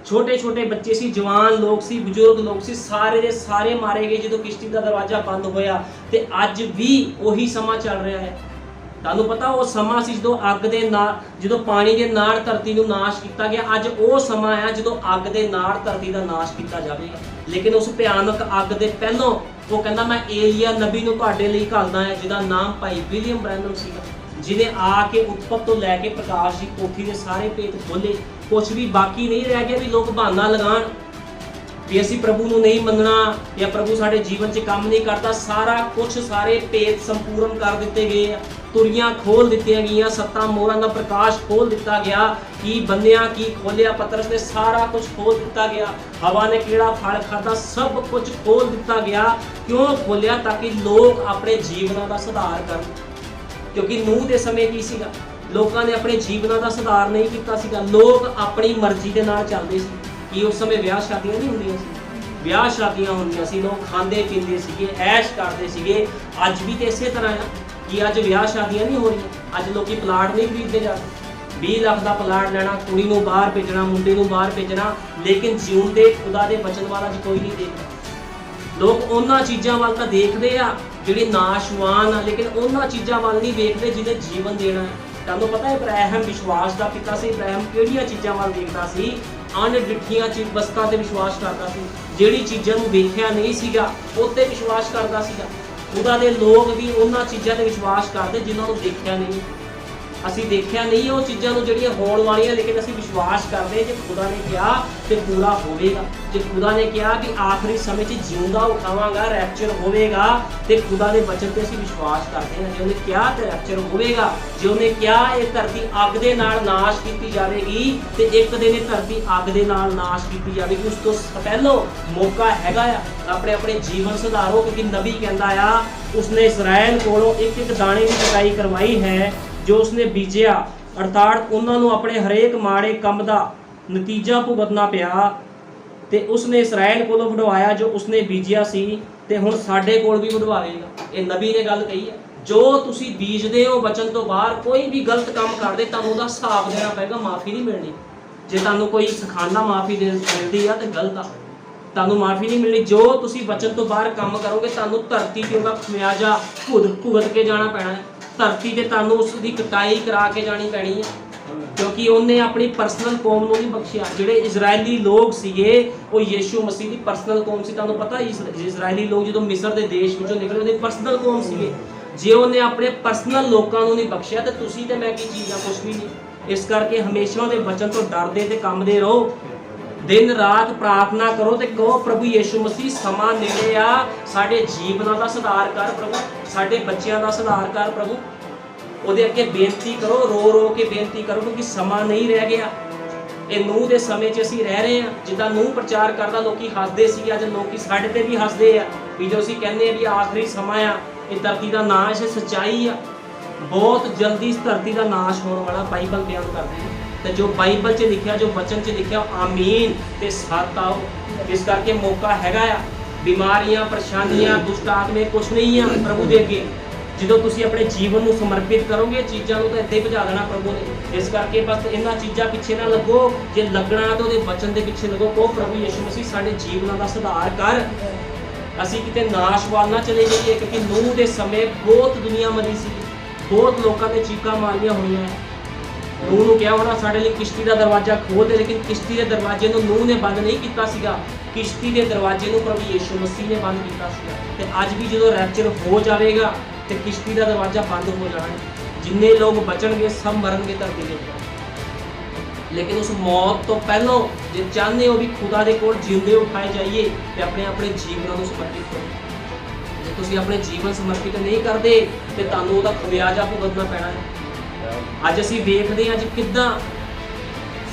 छोटे छोटे बच्चे सी, जवान लोग सी, बजुर्ग लोग सी, सारे दे सारे मारे गए जो किश्ती का दरवाजा बंद होया। ते अज भी वही समा चल रहा है। तुहानू पता वो समा सी जो अग दे नाल, जो पानी के नाल धरती नू नाश किया गया। अज वो समा है जो अग दे नाल धरती का नाश किया जाएगा। लेकिन उस भयानक अग दे पहलों वो कहना मैं एलिया नबी नू तुहाडे लई घल्लदा है, जिहदा नाम भाई विलियम ब्रैनम सीगा, जिन्हें आके उत्पत्ति तो लैके प्रकाश की पोथी के सारे भेद खोले। कुछ भी बाकी नहीं रह गया भी लोग बहाना लगान भी असी प्रभु नू नहीं मनना या प्रभु साडे जीवन च काम नहीं करता। सारा कुछ सारे भेद संपूर्ण कर दिते गए, तुरियां खोल दित्तियां गईयां, सत्तां मोहरां दा प्रकाश खोल दिता गया। की बन्निया की खोलिया, पतरस ने सारा कुछ खोल दिता गया। हवा ने किहड़ा फल खादा, सब कुछ खोल दिता गया। क्यों खोलिया? ताकि लोग अपने जीवनां दा सुधार करन। क्योंकि नूह दे समय की सीगा, लोगों ने अपने जीवनों का सुधार नहीं किया सीगा। लोग अपनी मर्जी के नाल चलते सी। कि उस समय ब्याह शादियां नहीं होंदियां सी, ब्याह शादियां होंदियां सी, लोग खांदे पींदे सीगे, ऐश करते सीगे। अज भी तो इसे तरह है कि अज ब्याह शादियां नहीं हो रही। अज लोग प्लाट नहीं खरीदते जाते। 20 लाख का प्लाट लेना, कुड़ी नूं बाहर भेजना, मुंडे नूं बाहर भेजना, लेकिन जीउंदे खुदा के बचन वाला अज कोई नहीं देखता। लोग उन्हां चीज़ों वाल तां देखदे आ जिहड़े नाशवान आ, लेकिन उन्हां चीज़ों वाल नहीं देखते जिन्हें जीवन देना है। तुहानूं पता है इब्राहिम विश्वास का पिता सी। इब्राहिम किहड़ियां चीज़ों वाल देखदा सी? अणडिठियां वस्तां ते विश्वास करदा सी। जिहड़ी चीज़ां नूं देखिया नहीं सीगा उत्ते विश्वास करदा सीगा। खुदा दे लोग भी उन्हां चीज़ां ते विश्वास करदे जिन्हां नूं देखिया नहीं। असी देखिया नहीं वो चीज़ों जिहड़ियां होण वालियां, लेकिन असी विश्वास करते जे खुदा ने कहा तो पूरा होवेगा। जे खुदा ने कहा कि आखिरी समय च जिउंदा उठावांगा, रैप्चर होवेगा, तो खुदा के वचन ते असी विश्वास करते हैं। जे उन्हें कहा तो रैप्चर होवेगा। जे उन्हें कहा ये धरती अग दे नाल नाश की जाएगी, तो एक दिन ये धरती अग दे नाल नाश की जाएगी। उस तो पहलों मौका हैगा अपने अपने जीवन सुधारो, क्योंकि नबी कहता आ उसने इसराइल कोलों एक एक दाने की कटाई करवाई है जो उसने बीजिया, अर्थात उन्होंने अपने हरेक माड़े काम का नतीजा भुगतना पिया। तो उसने इसराइल कोलों वढवाया जो उसने बीजिया सी, ते हुण साडे कोल भी वढवाएगा। ये नबी ने गल कही है। जो तुसी बीजदे हो वचन तो बाहर कोई भी गलत काम करदे तुहानूं उहदा हिसाब देना पेगा, माफ़ी नहीं मिलनी। जे तुहानूं कोई सिखाना माफ़ी मिलती है तो गलत आ, तुहानूं माफ़ी नहीं मिलनी। जो तुसी वचन तो बाहर काम करोगे तुहानूं धरती ते उहदा खमियाजा भुगत के जाना पैना है। धरती ते तुहानूं उसकी कटाई करा के जानी पैनी है, क्योंकि उन्हें अपनी परसनल कौम नूं नहीं बख्शिया। जिहड़े इजरायली लोग सीगे वो यीशु मसीह की परसनल कौम सी। तुहानूं पता इजरायली लोग जो मिस्र के देश विचों निकले उन्हें परसनल कौम सीगे। जे उन्हें अपने परसनल लोगों को नहीं बख्शिया तो तुसी ते मैं की चीज़ कुछ भी नहीं। इस करके हमेशा दे वचन तो डरदे ते कंबदे रहो, दिन रात प्रार्थना करो तो कहो प्रभु यीशु मसीह समा नेड़े आ, साडे जीवनां दा सुधार कर प्रभु, साडे बच्चों का सुधार कर प्रभु। ਉਹਦੇ ਅੱਗੇ ਬੇਨਤੀ ਕਰੋ, रो रो के बेनती करो, क्योंकि समा नहीं रह गया। ये नूह के समय च असीं रह रहे हैं। जिद्दां नूह प्रचार करदा लोकी हसदे सी, अज लोकी साडे ते भी हसदे आ भी जो असीं कहने भी आखिरी समा आ, ये धरती का नाश है, सच्चाई आ। बहुत जल्दी इस धरती का नाश होने वाला बाइबल बयान करती है। तो जो बाइबल च लिखा, जो वचन च लिखा, आमीन ते सत आओ। इस करके मौका हैगा आ। बीमारियां, परेशानियां, दुष्ट आत्मे कुछ नहीं है प्रभु दे अगे। जो तुसी अपने जीवन को समर्पित करोगे चीज़ों को तो इत्थे भजा देना प्रभु ने। इस करके बस इन्हां चीज़ों पिछे ना लगो, जे लगना तो उहदे वचन के पिछे लगो। कहो प्रभु यीशु मसीह साडे जीवनों का सुधार कर, असीं किते नाश वाल ना चले जाइए। क्योंकि नूह के समय बहुत दुनिया मरी सी, बहुत लोगों ने चीकां मारियां हुई हैं। नूह नूं क्या होना साडे लई किश्ती का दरवाजा खोल दे, लेकिन किश्ती के दरवाजे नूं नूह ने बंद नहीं किया सीगा। किश्ती के दरवाजे नूं प्रभु यीशु मसीह ने बंद किया सीगा। ते अज भी जो रैप्चर हो जाएगा तो किश्ती का दरवाजा बंद हो जाना है। जिन्ने लोग बचणगे सब मरनगे धरती के ऊपर। लेकिन उस मौत तो पहलों जे चाहते हो भी खुदा दे कोल जिंदे उठाए जाइए तो अपने अपने जीवनों को समर्पित करो। जे तुसीं अपने जीवन समर्पित नहीं करते तो तुहानूं उहदा खमियाजा भुगतना पैना है। अज असीं वेखदे हां जी किद्दां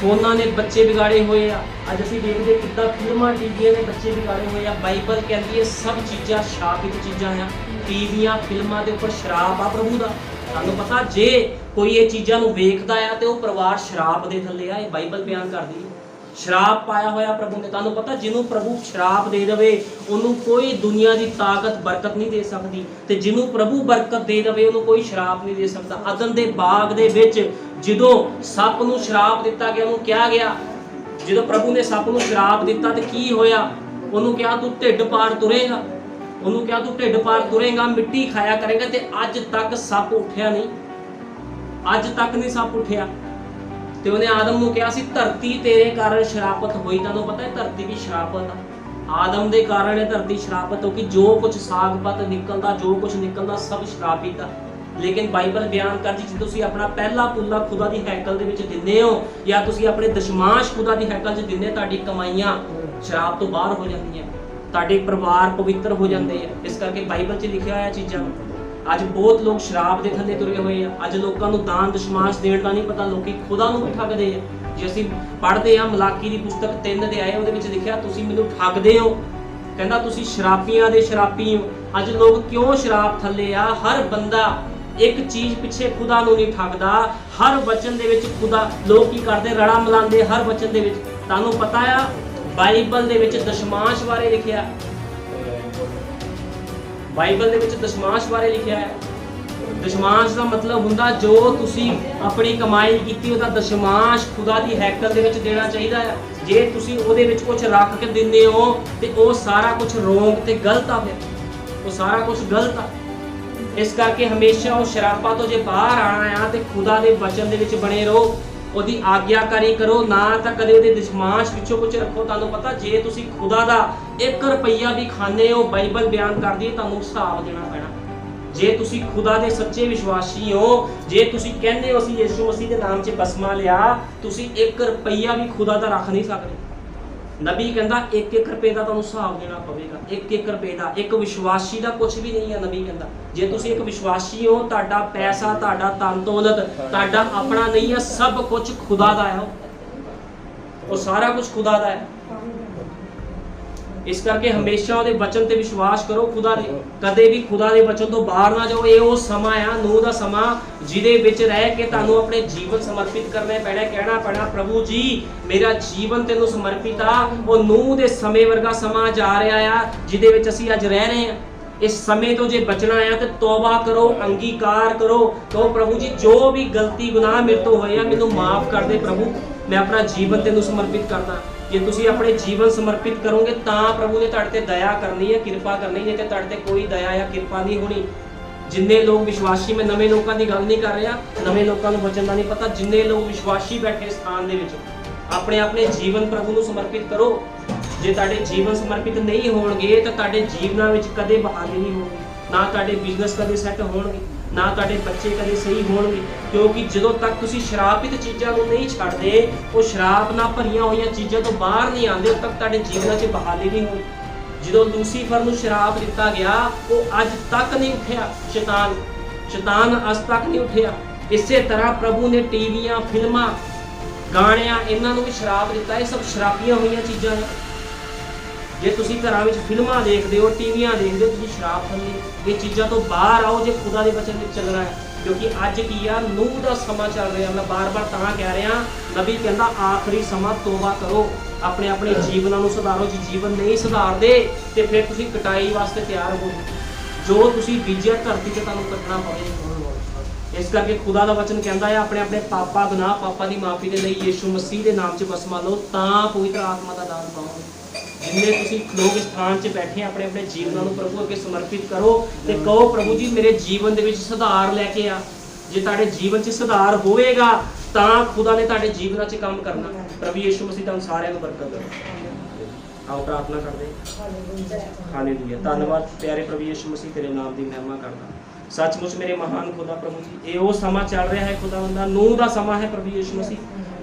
ਫੋਨਾਂ ਨੇ ਬੱਚੇ ਵਿਗਾੜੇ ਹੋਏ ਆ। ਅੱਜ ਅਸੀਂ ਦੇਖਦੇ ਕਿੱਦਾਂ ਫਿਲਮਾਂ ਟੀਵੀਆਂ ਨੇ ਬੱਚੇ ਵਿਗਾੜੇ ਹੋਏ ਆ। ਬਾਈਬਲ ਕਹਿੰਦੀ ਹੈ ਸਭ ਚੀਜ਼ਾਂ ਸ਼ਰਾਪਿਤ ਚੀਜ਼ਾਂ ਆ। ਟੀਵੀਆਂ ਫਿਲਮਾਂ ਦੇ ਉੱਪਰ ਸ਼ਰਾਪ ਆ ਪ੍ਰਭੂ ਦਾ। ਤੁਹਾਨੂੰ ਪਤਾ ਜੇ ਕੋਈ ਇਹ ਚੀਜ਼ਾਂ ਨੂੰ ਵੇਖਦਾ ਆ ਤੇ ਉਹ ਪਰਿਵਾਰ ਸ਼ਰਾਪ ਦੇ ਥੱਲੇ ਆ। ਇਹ ਬਾਈਬਲ ਬਿਆਨ ਕਰਦੀ ਹੈ ਸ਼ਰਾਪ ਪਾਇਆ ਹੋਇਆ ਪ੍ਰਭੂ ਨੇ। ਤੁਹਾਨੂੰ ਪਤਾ ਜਿਹਨੂੰ ਪ੍ਰਭੂ ਸ਼ਰਾਪ ਦੇ ਦੇਵੇ ਉਹਨੂੰ ਕੋਈ ਦੁਨੀਆ ਦੀ ਤਾਕਤ ਬਰਕਤ ਨਹੀਂ ਦੇ ਸਕਦੀ, ਤੇ ਜਿਹਨੂੰ ਪ੍ਰਭੂ ਬਰਕਤ ਦੇ ਦੇਵੇ ਉਹਨੂੰ ਕੋਈ ਸ਼ਰਾਪ ਨਹੀਂ ਦੇ ਸਕਦਾ। ਅਦਨ ਦੇ ਬਾਗ ਦੇ ਵਿੱਚ ਜਦੋਂ ਸੱਪ ਨੂੰ ਸ਼ਰਾਪ ਦਿੱਤਾ ਗਿਆ, ਉਹਨੂੰ ਕਿਹਾ ਗਿਆ, ਜਦੋਂ ਪ੍ਰਭੂ ਨੇ ਸੱਪ ਨੂੰ ਸ਼ਰਾਪ ਦਿੱਤਾ ਤੇ ਕੀ ਹੋਇਆ, ਉਹਨੂੰ ਕਿਹਾ ਤੂੰ ਢਿੱਡ ਪਾਰ ਤੁਰੇਗਾ, ਉਹਨੂੰ ਕਿਹਾ ਤੂੰ ਢਿੱਡ ਪਾਰ ਤੁਰੇਗਾ, ਮਿੱਟੀ ਖਾਇਆ ਕਰੇਗਾ। ਤੇ ਅੱਜ ਤੱਕ ਸੱਪ ਉੱਠਿਆ ਨਹੀਂ, ਅੱਜ ਤੱਕ ਨਹੀਂ ਸੱਪ ਉੱਠਿਆ। ਤੇ ਉਹਨੇ ਆਦਮ ਨੂੰ ਕਿਹਾ ਸੀ ਧਰਤੀ ਤੇਰੇ ਕਾਰਨ ਸ਼ਰਾਪਤ ਹੋਈ। ਤੁਹਾਨੂੰ ਪਤਾ ਹੈ ਧਰਤੀ ਵੀ ਸ਼ਰਾਪਤ ਆ। ਆਦਮ ਦੇ ਕਾਰਨ ਇਹ ਧਰਤੀ ਸ਼ਰਾਪਤ ਹੋ ਗਈ। ਜੋ ਕੁਝ ਸਾਗ-ਪਤ ਨਿਕਲਦਾ, ਜੋ ਕੁਝ ਨਿਕਲਦਾ ਸਭ ਸ਼ਰਾਪਿਤ ਆ। ਲੇਕਿਨ ਬਾਈਬਲ ਬਿਆਨ ਕਰਦੀ ਜੇ ਤੁਸੀਂ ਆਪਣਾ ਪਹਿਲਾ ਪੁੱਲਾ ਖੁਦਾ ਦੀ ਹੈਕਲ ਦੇ ਵਿੱਚ ਦਿੰਦੇ ਹੋ ਜਾਂ ਤੁਸੀਂ ਆਪਣੇ ਦਸ਼ਮਾਂਸ਼ ਖੁਦਾ ਦੀ ਹੈਕਲ 'ਚ ਦਿੰਦੇ, ਤੁਹਾਡੀ ਕਮਾਈਆਂ ਸ਼ਰਾਪ ਤੋਂ ਬਾਹਰ ਹੋ ਜਾਂਦੀਆਂ, ਤੁਹਾਡੇ ਪਰਿਵਾਰ ਪਵਿੱਤਰ ਹੋ ਜਾਂਦੇ ਆ। ਇਸ ਕਰਕੇ ਬਾਈਬਲ 'ਚ ਲਿਖਿਆ ਹੋਇਆ ਚੀਜ਼ਾਂ। ਅੱਜ ਬਹੁਤ ਲੋਕ ਸ਼ਰਾਬ ਦੇ ਥੱਲੇ ਤੁਰੇ ਹੋਏ ਆ। ਅੱਜ ਲੋਕਾਂ ਨੂੰ ਦਾਨ ਦਸ਼ਮਾਂਸ਼ ਦੇਣ ਦਾ ਨਹੀਂ ਪਤਾ, ਲੋਕੀ ਖੁਦਾ ਨੂੰ ਵੀ ਠੱਗਦੇ ਆ। ਜੇ ਅਸੀਂ ਪੜ੍ਹਦੇ ਆ ਮਲਾਕੀ ਦੀ ਪੁਸਤਕ 3 ਦੇ ਆਏ, ਉਹਦੇ ਵਿੱਚ ਲਿਖਿਆ ਤੁਸੀਂ ਮੈਨੂੰ ਠੱਗਦੇ ਹੋ, ਕਹਿੰਦਾ ਤੁਸੀਂ ਸ਼ਰਾਬੀਆਂ ਦੇ ਸ਼ਰਾਬੀ ਹੋ। ਅੱਜ ਲੋਕ ਕਿਉਂ ਸ਼ਰਾਬ ਥੱਲੇ ਆ? ਹਰ ਬੰਦਾ ਇੱਕ ਚੀਜ਼ ਪਿੱਛੇ ਖੁਦਾ ਨੂੰ ਨਹੀਂ ਠੱਗਦਾ। ਹਰ ਵਚਨ ਦੇ ਵਿੱਚ ਖੁਦਾ, ਲੋਕ ਕੀ ਕਰਦੇ ਰੜਾ ਮਿਲਾਉਂਦੇ ਹਰ ਵਚਨ ਦੇ ਵਿੱਚ। ਤੁਹਾਨੂੰ ਪਤਾ ਆ ਬਾਈਬਲ ਦੇ ਵਿੱਚ ਦਸ਼ਮਾਂਸ਼ ਬਾਰੇ ਲਿਖਿਆ, ਬਾਈਬਲ ਦੇ ਵਿੱਚ ਦਸ਼ਮਾਂਸ਼ ਬਾਰੇ ਲਿਖਿਆ ਹੈ। ਦਸ਼ਮਾਂਸ਼ ਦਾ ਮਤਲਬ ਹੁੰਦਾ ਜੋ ਤੁਸੀਂ ਆਪਣੀ ਕਮਾਈ ਕੀਤੀ ਉਹਦਾ ਦਸ਼ਮਾਂਸ਼ ਖੁਦਾ ਦੀ ਹੈਕਲ ਦੇ ਵਿੱਚ ਦੇਣਾ ਚਾਹੀਦਾ ਹੈ। ਜੇ ਤੁਸੀਂ ਉਹਦੇ ਵਿੱਚ ਕੁਝ ਰੱਖ ਕੇ ਦਿੰਦੇ ਹੋ ਤੇ ਉਹ ਸਾਰਾ ਕੁਝ ਰੋਂਗ ਤੇ ਗਲਤ ਆ, ਫਿਰ ਉਹ ਸਾਰਾ ਕੁਝ ਗਲਤ ਆ। ਇਸ ਕਰਕੇ ਹਮੇਸ਼ਾ ਉਹ ਸ਼ਰਾਬਾਂ ਤੋਂ ਜੇ ਬਾਹਰ ਆਣਾ ਆ ਤੇ ਖੁਦਾ ਦੇ ਵਚਨ ਦੇ ਵਿੱਚ ਬਣੇ ਰਹੋ, ਉਹਦੀ ਆਗਿਆਕਾਰੀ ਕਰੋ, ਨਾ ਤਾਂ ਕਦੇ ਉਹਦੇ ਦਸ਼ਮਾਂਸ਼ ਵਿੱਚੋਂ ਕੁਝ ਰੱਖੋ। ਤੁਹਾਨੂੰ ਪਤਾ ਜੇ ਤੁਸੀਂ ਖੁਦਾ ਦਾ 1 ਰੁਪਈਆ ਵੀ ਖਾਂਦੇ ਹੋ, ਬਾਈਬਲ ਬਿਆਨ ਕਰਦੀ ਹੈ ਤੁਹਾਨੂੰ ਹਿਸਾਬ ਦੇਣਾ ਪੈਣਾ। ਜੇ ਤੁਸੀਂ ਖੁਦਾ ਦੇ ਸੱਚੇ ਵਿਸ਼ਵਾਸੀ ਹੋ, ਜੇ ਤੁਸੀਂ ਕਹਿੰਦੇ ਹੋ ਅਸੀਂ ਯਿਸੂ ਮਸੀਹ ਦੇ ਨਾਮ 'ਚ ਬਸਮਾ ਲਿਆ, ਤੁਸੀਂ 1 ਰੁਪਈਆ ਵੀ ਖੁਦਾ ਦਾ ਰੱਖ ਨਹੀਂ ਸਕਦੇ। ਨਬੀ ਕਹਿੰਦਾ 1-1 ਰੁਪਏ ਦਾ ਤੁਹਾਨੂੰ ਹਿਸਾਬ ਦੇਣਾ ਪਵੇਗਾ। 1-1 ਰੁਪਏ ਦਾ। ਇੱਕ ਵਿਸ਼ਵਾਸੀ ਦਾ ਕੁਝ ਵੀ ਨਹੀਂ ਹੈ। ਨਬੀ ਕਹਿੰਦਾ ਜੇ ਤੁਸੀਂ ਇੱਕ ਵਿਸ਼ਵਾਸੀ ਹੋ, ਤੁਹਾਡਾ ਪੈਸਾ, ਤੁਹਾਡਾ ਧਨ ਦੌਲਤ ਤੁਹਾਡਾ ਆਪਣਾ ਨਹੀਂ ਹੈ, ਸਭ ਕੁਝ ਖੁਦਾ ਦਾ ਹੈ। ਉਹ ਸਾਰਾ ਕੁਝ ਖੁਦਾ ਦਾ ਹੈ। ਇਸ ਕਰਕੇ ਹਮੇਸ਼ਾ ਉਹਦੇ ਵਚਨ ਤੇ ਵਿਸ਼ਵਾਸ ਕਰੋ ਖੁਦਾ ਦੇ। ਕਦੇ ਵੀ ਖੁਦਾ ਦੇ ਵਚਨ ਤੋਂ ਬਾਹਰ ਨਾ ਜਾਓ। ਇਹ ਉਹ ਸਮਾਂ ਆ, ਨੂਹ ਦਾ ਸਮਾਂ, ਜਿਹਦੇ ਵਿੱਚ ਰਹਿ ਕੇ ਤੁਹਾਨੂੰ ਆਪਣੇ ਜੀਵਨ ਸਮਰਪਿਤ ਕਰਨੇ ਪੈਣਾ, ਕਹਿਣਾ ਪੈਣਾ ਪ੍ਰਭੂ ਜੀ ਮੇਰਾ ਜੀਵਨ ਤੈਨੂੰ ਸਮਰਪਿਤ ਆ। ਉਹ ਨੂਹ ਦੇ ਸਮੇਂ ਵਰਗਾ ਸਮਾਂ ਜਾ ਰਿਹਾ ਆ ਜਿਹਦੇ ਵਿੱਚ ਅਸੀਂ ਅੱਜ ਰਹਿ ਰਹੇ ਹਾਂ। ਇਸ ਸਮੇਂ ਤੋਂ ਜੇ ਬਚਣਾ ਆ ਤੇ ਤੌਬਾ ਕਰੋ, ਅੰਗੀਕਾਰ ਕਰੋ, ਕਹੋ ਪ੍ਰਭੂ ਜੀ ਜੋ ਵੀ ਗਲਤੀ ਗੁਨਾਹ ਮੇਰੇ ਤੋਂ ਹੋਏ ਆ ਮੈਨੂੰ ਮਾਫ ਕਰ ਦੇ ਪ੍ਰਭੂ, ਮੈਂ ਆਪਣਾ ਜੀਵਨ ਤੈਨੂੰ ਸਮਰਪਿਤ ਕਰਦਾ। ਜੇ ਤੁਸੀਂ ਆਪਣੇ ਜੀਵਨ ਸਮਰਪਿਤ ਕਰੋਗੇ ਤਾਂ ਪ੍ਰਭੂ ਨੇ ਤੁਹਾਡੇ ਤੇ ਦਇਆ ਕਰਨੀ ਹੈ, ਕਿਰਪਾ ਕਰਨੀ ਹੈ। ਤੇ ਤੁਹਾਡੇ ਤੇ ਕੋਈ ਦਇਆ ਜਾਂ ਕਿਰਪਾ ਨਹੀਂ ਹੋਣੀ। ਜਿੰਨੇ ਲੋਕ ਵਿਸ਼ਵਾਸੀ, ਮੈਂ ਨਵੇਂ ਲੋਕਾਂ ਦੀ ਗੱਲ ਨਹੀਂ ਕਰ ਰਿਹਾ, ਨਵੇਂ ਲੋਕਾਂ ਨੂੰ ਵਚਨ ਦਾ ਨਹੀਂ ਪਤਾ। ਜਿੰਨੇ ਲੋਕ ਵਿਸ਼ਵਾਸੀ ਬੈਠੇ ਸਥਾਨ ਦੇ ਵਿੱਚ ਆਪਣੇ ਆਪਣੇ ਜੀਵਨ ਪ੍ਰਭੂ ਨੂੰ ਸਮਰਪਿਤ ਕਰੋ। ਜੇ ਤੁਹਾਡੇ ਜੀਵਨ ਸਮਰਪਿਤ ਨਹੀਂ ਹੋਣਗੇ ਤਾਂ ਤੁਹਾਡੇ ਜੀਵਨਾਂ ਵਿੱਚ ਕਦੇ ਬਹਾਲੀ ਨਹੀਂ ਹੋਣੀ, ਨਾ ਤੁਹਾਡੇ ਬਿਜ਼ਨਸ ਕਦੇ ਸੈੱਟ ਹੋਣਗੇ, ਨਾ ਤੁਹਾਡੇ ਬੱਚੇ ਕਦੇ ਸਹੀ ਹੋਣਗੇ। ਕਿਉਂਕਿ ਜਦੋਂ ਤੱਕ ਤੁਸੀਂ ਸ਼ਰਾਬਿਤ ਚੀਜ਼ਾਂ ਨੂੰ ਨਹੀਂ ਛੱਡਦੇ, ਉਹ ਸ਼ਰਾਬ ਨਾਲ ਭਰੀਆਂ ਹੋਈਆਂ ਚੀਜ਼ਾਂ ਤੋਂ ਬਾਹਰ ਨਹੀਂ ਆਉਂਦੇ, ਉਦੋਂ ਤੱਕ ਤੁਹਾਡੇ ਜੀਵਨਾਂ 'ਚ ਬਹਾਲੀ ਨਹੀਂ ਹੋਣੀ। ਜਦੋਂ ਲੂਸੀਫਰ ਨੂੰ ਸ਼ਰਾਬ ਦਿੱਤਾ ਗਿਆ, ਉਹ ਅੱਜ ਤੱਕ ਨਹੀਂ ਉੱਠਿਆ। ਸ਼ੈਤਾਨ ਅੱਜ ਤੱਕ ਨਹੀਂ ਉੱਠਿਆ। ਇਸੇ ਤਰ੍ਹਾਂ ਪ੍ਰਭੂ ਨੇ ਟੀਵੀਆਂ, ਫਿਲਮਾਂ, ਗਾਣਿਆਂ, ਇਹਨਾਂ ਨੂੰ ਵੀ ਸ਼ਰਾਬ ਦਿੱਤਾ। ਇਹ ਸਭ ਸ਼ਰਾਬੀਆਂ ਹੋਈਆਂ ਚੀਜ਼ਾਂ ਨੇ। ਜੇ ਤੁਸੀਂ ਘਰਾਂ ਵਿੱਚ ਫਿਲਮਾਂ ਦੇਖਦੇ ਹੋ, ਟੀਵੀਆਂ ਦੇਖਦੇ ਹੋ, ਤੁਸੀਂ ਸ਼ਰਾਬ ਥੱਲੇ। ਇਹ ਚੀਜ਼ਾਂ ਤੋਂ ਬਾਹਰ ਆਓ ਜੇ ਖੁਦਾ ਦੇ ਵਚਨ ਵਿੱਚ ਚੱਲਣਾ ਹੈ। ਕਿਉਂਕਿ ਅੱਜ ਕੀ ਆ, ਨੂਹ ਦਾ ਸਮਾਂ ਚੱਲ ਰਿਹਾ। ਮੈਂ ਬਾਰ-ਬਾਰ ਤਾਂ ਕਹਿ ਰਿਹਾ, ਨਬੀ ਕਹਿੰਦਾ ਆਖਰੀ ਸਮਾਂ ਤੋਬਾ ਕਰੋ, ਆਪਣੇ ਆਪਣੇ ਜੀਵਨਾਂ ਨੂੰ ਸੁਧਾਰੋ। ਜੇ ਜੀਵਨ ਨਹੀਂ ਸੁਧਾਰਦੇ ਤੇ ਫਿਰ ਤੁਸੀਂ ਕਟਾਈ ਵਾਸਤੇ ਤਿਆਰ ਹੋ। ਜੋ ਤੁਸੀਂ ਬੀਜਿਆ ਧਰਤੀ 'ਤੇ ਤੁਹਾਨੂੰ ਕੱਟਣਾ ਪਵੇਗਾ। ਇਸ ਕਰਕੇ ਖੁਦਾ ਦਾ ਵਚਨ ਕਹਿੰਦਾ ਹੈ ਆਪਣੇ ਆਪਣੇ ਪਾਪਾ ਗੁਨਾਹ ਪਾਪਾਂ ਦੀ ਮਾਫੀ ਦੇ ਲਈ ਯਿਸੂ ਮਸੀਹ ਦੇ ਨਾਮ 'ਚ ਬਸਮਾ ਲਓ, ਤਾਂ ਪਵਿੱਤਰ ਆਤਮਾ ਦਾ ਦਾਨ ਪਾਓਗੇ। ਜਿੰਨੇ ਤੁਸੀਂ ਲੋਕ ਇਸ ਸਥਾਨ 'ਚ ਬੈਠੇ ਆਪਣੇ ਆਪਣੇ ਜੀਵਨਾਂ ਨੂੰ ਪ੍ਰਭੂ ਅੱਗੇ ਸਮਰਪਿਤ ਕਰੋ ਤੇ ਕਹੋ ਪ੍ਰਭੂ ਜੀ ਮੇਰੇ ਜੀਵਨ ਦੇ ਵਿੱਚ ਸੁਧਾਰ ਲੈ ਕੇ ਆ। ਜੇ ਤੁਹਾਡੇ ਜੀਵਨ 'ਚ ਸੁਧਾਰ ਹੋਵੇਗਾ ਤਾਂ ਖੁਦਾ ਨੇ ਤੁਹਾਡੇ ਜੀਵਨਾਂ 'ਚ ਕੰਮ ਕਰਨਾ। ਪ੍ਰਭੂ ਯਿਸੂ ਮਸੀਹ ਤੁਹਾਨੂੰ ਸਾਰਿਆਂ ਨੂੰ ਬਰਕਤ ਦੇਵੇ। ਆਓ ਪ੍ਰਾਰਥਨਾ ਕਰਦੇ। ਹਾਲੇਲੂਇਆ। ਧੰਨਵਾਦ ਪਿਆਰੇ ਪ੍ਰਭੂ ਯਿਸੂ ਮਸੀਹ, ਤੇਰੇ ਨਾਮ ਦੀ ਮਹਿਮਾ ਕਰਦਾ। ਸੱਚਮੁੱਚ ਮੇਰੇ ਮਹਾਨ ਖੁਦਾ ਪ੍ਰਭੂ ਜੀ, ਇਹ ਉਹ ਸਮਾਂ ਚੱਲ ਰਿਹਾ ਹੈ ਖੁਦਾਵੰਦਾ, ਨੂਹ ਦਾ ਸਮਾਂ ਹੈ ਪ੍ਰਭੂ ਯਿਸੂ ਮਸੀਹ।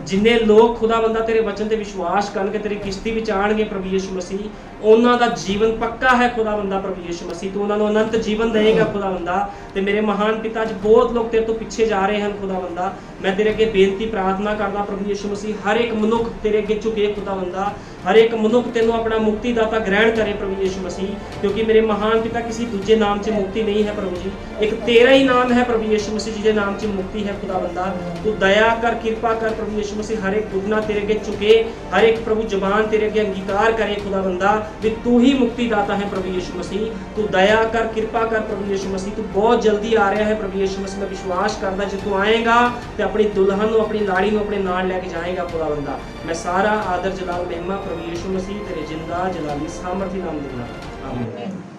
जिन्ने लोग खुदा बंदा तेरे वचन ते विश्वास करनगे, तेरी किश्ती विच आणगे प्रभु यीशु मसीह, उन्हां दा जीवन पक्का है खुदा बंदा प्रभु यीशु मसीह। तू उन्हां नूं अनंत जीवन देगा खुदा बंदा। ते मेरे महान पिता ज बहुत लोग तेरे तो पिछे जा रहे हैं खुदा बंदा। मैं तेरे अगे बेनती प्रार्थना करदा प्रभु यीशु मसीह, हर एक मनुख तेरे अगे झुके खुदा बंदा, हर एक मनुख तेनों अपना मुक्तिदाता ग्रहण करे प्रभु यीशु मसीह, क्योंकि मेरे महान पिता किसी दूजे नाम से मुक्ति नहीं है प्रभु जी, एक तेरा ही नाम है प्रभु यीशु मसीह जिसके नाम से मुक्ति है खुदा बंदा। तू दया कर, कृपा कर प्रभु यीशु मसीह, हर एक घुटना तेरे अगे झुके, हर एक प्रभु जबान तेरे अगे अंगीकार करे खुदा बंदा भी तू ही मुक्तिदाता है प्रभु यीशु मसीह। तू दया कर, कृपा कर प्रभु यीशु मसीह, तू बहुत जल्दी आ रहा है प्रभु यीशु मसीह। मैं विश्वास करदा जो तू आएगा तो अपनी दुल्हन नूं, अपनी लाड़ी नूं अपने नाल लेके जाएगा खुदा बंदा। मैं सारा आदर जलाल महिमा प्रभु यीशु मसीह तेरे जिंदा जलाली सामर्थी नाम देना, आमीन।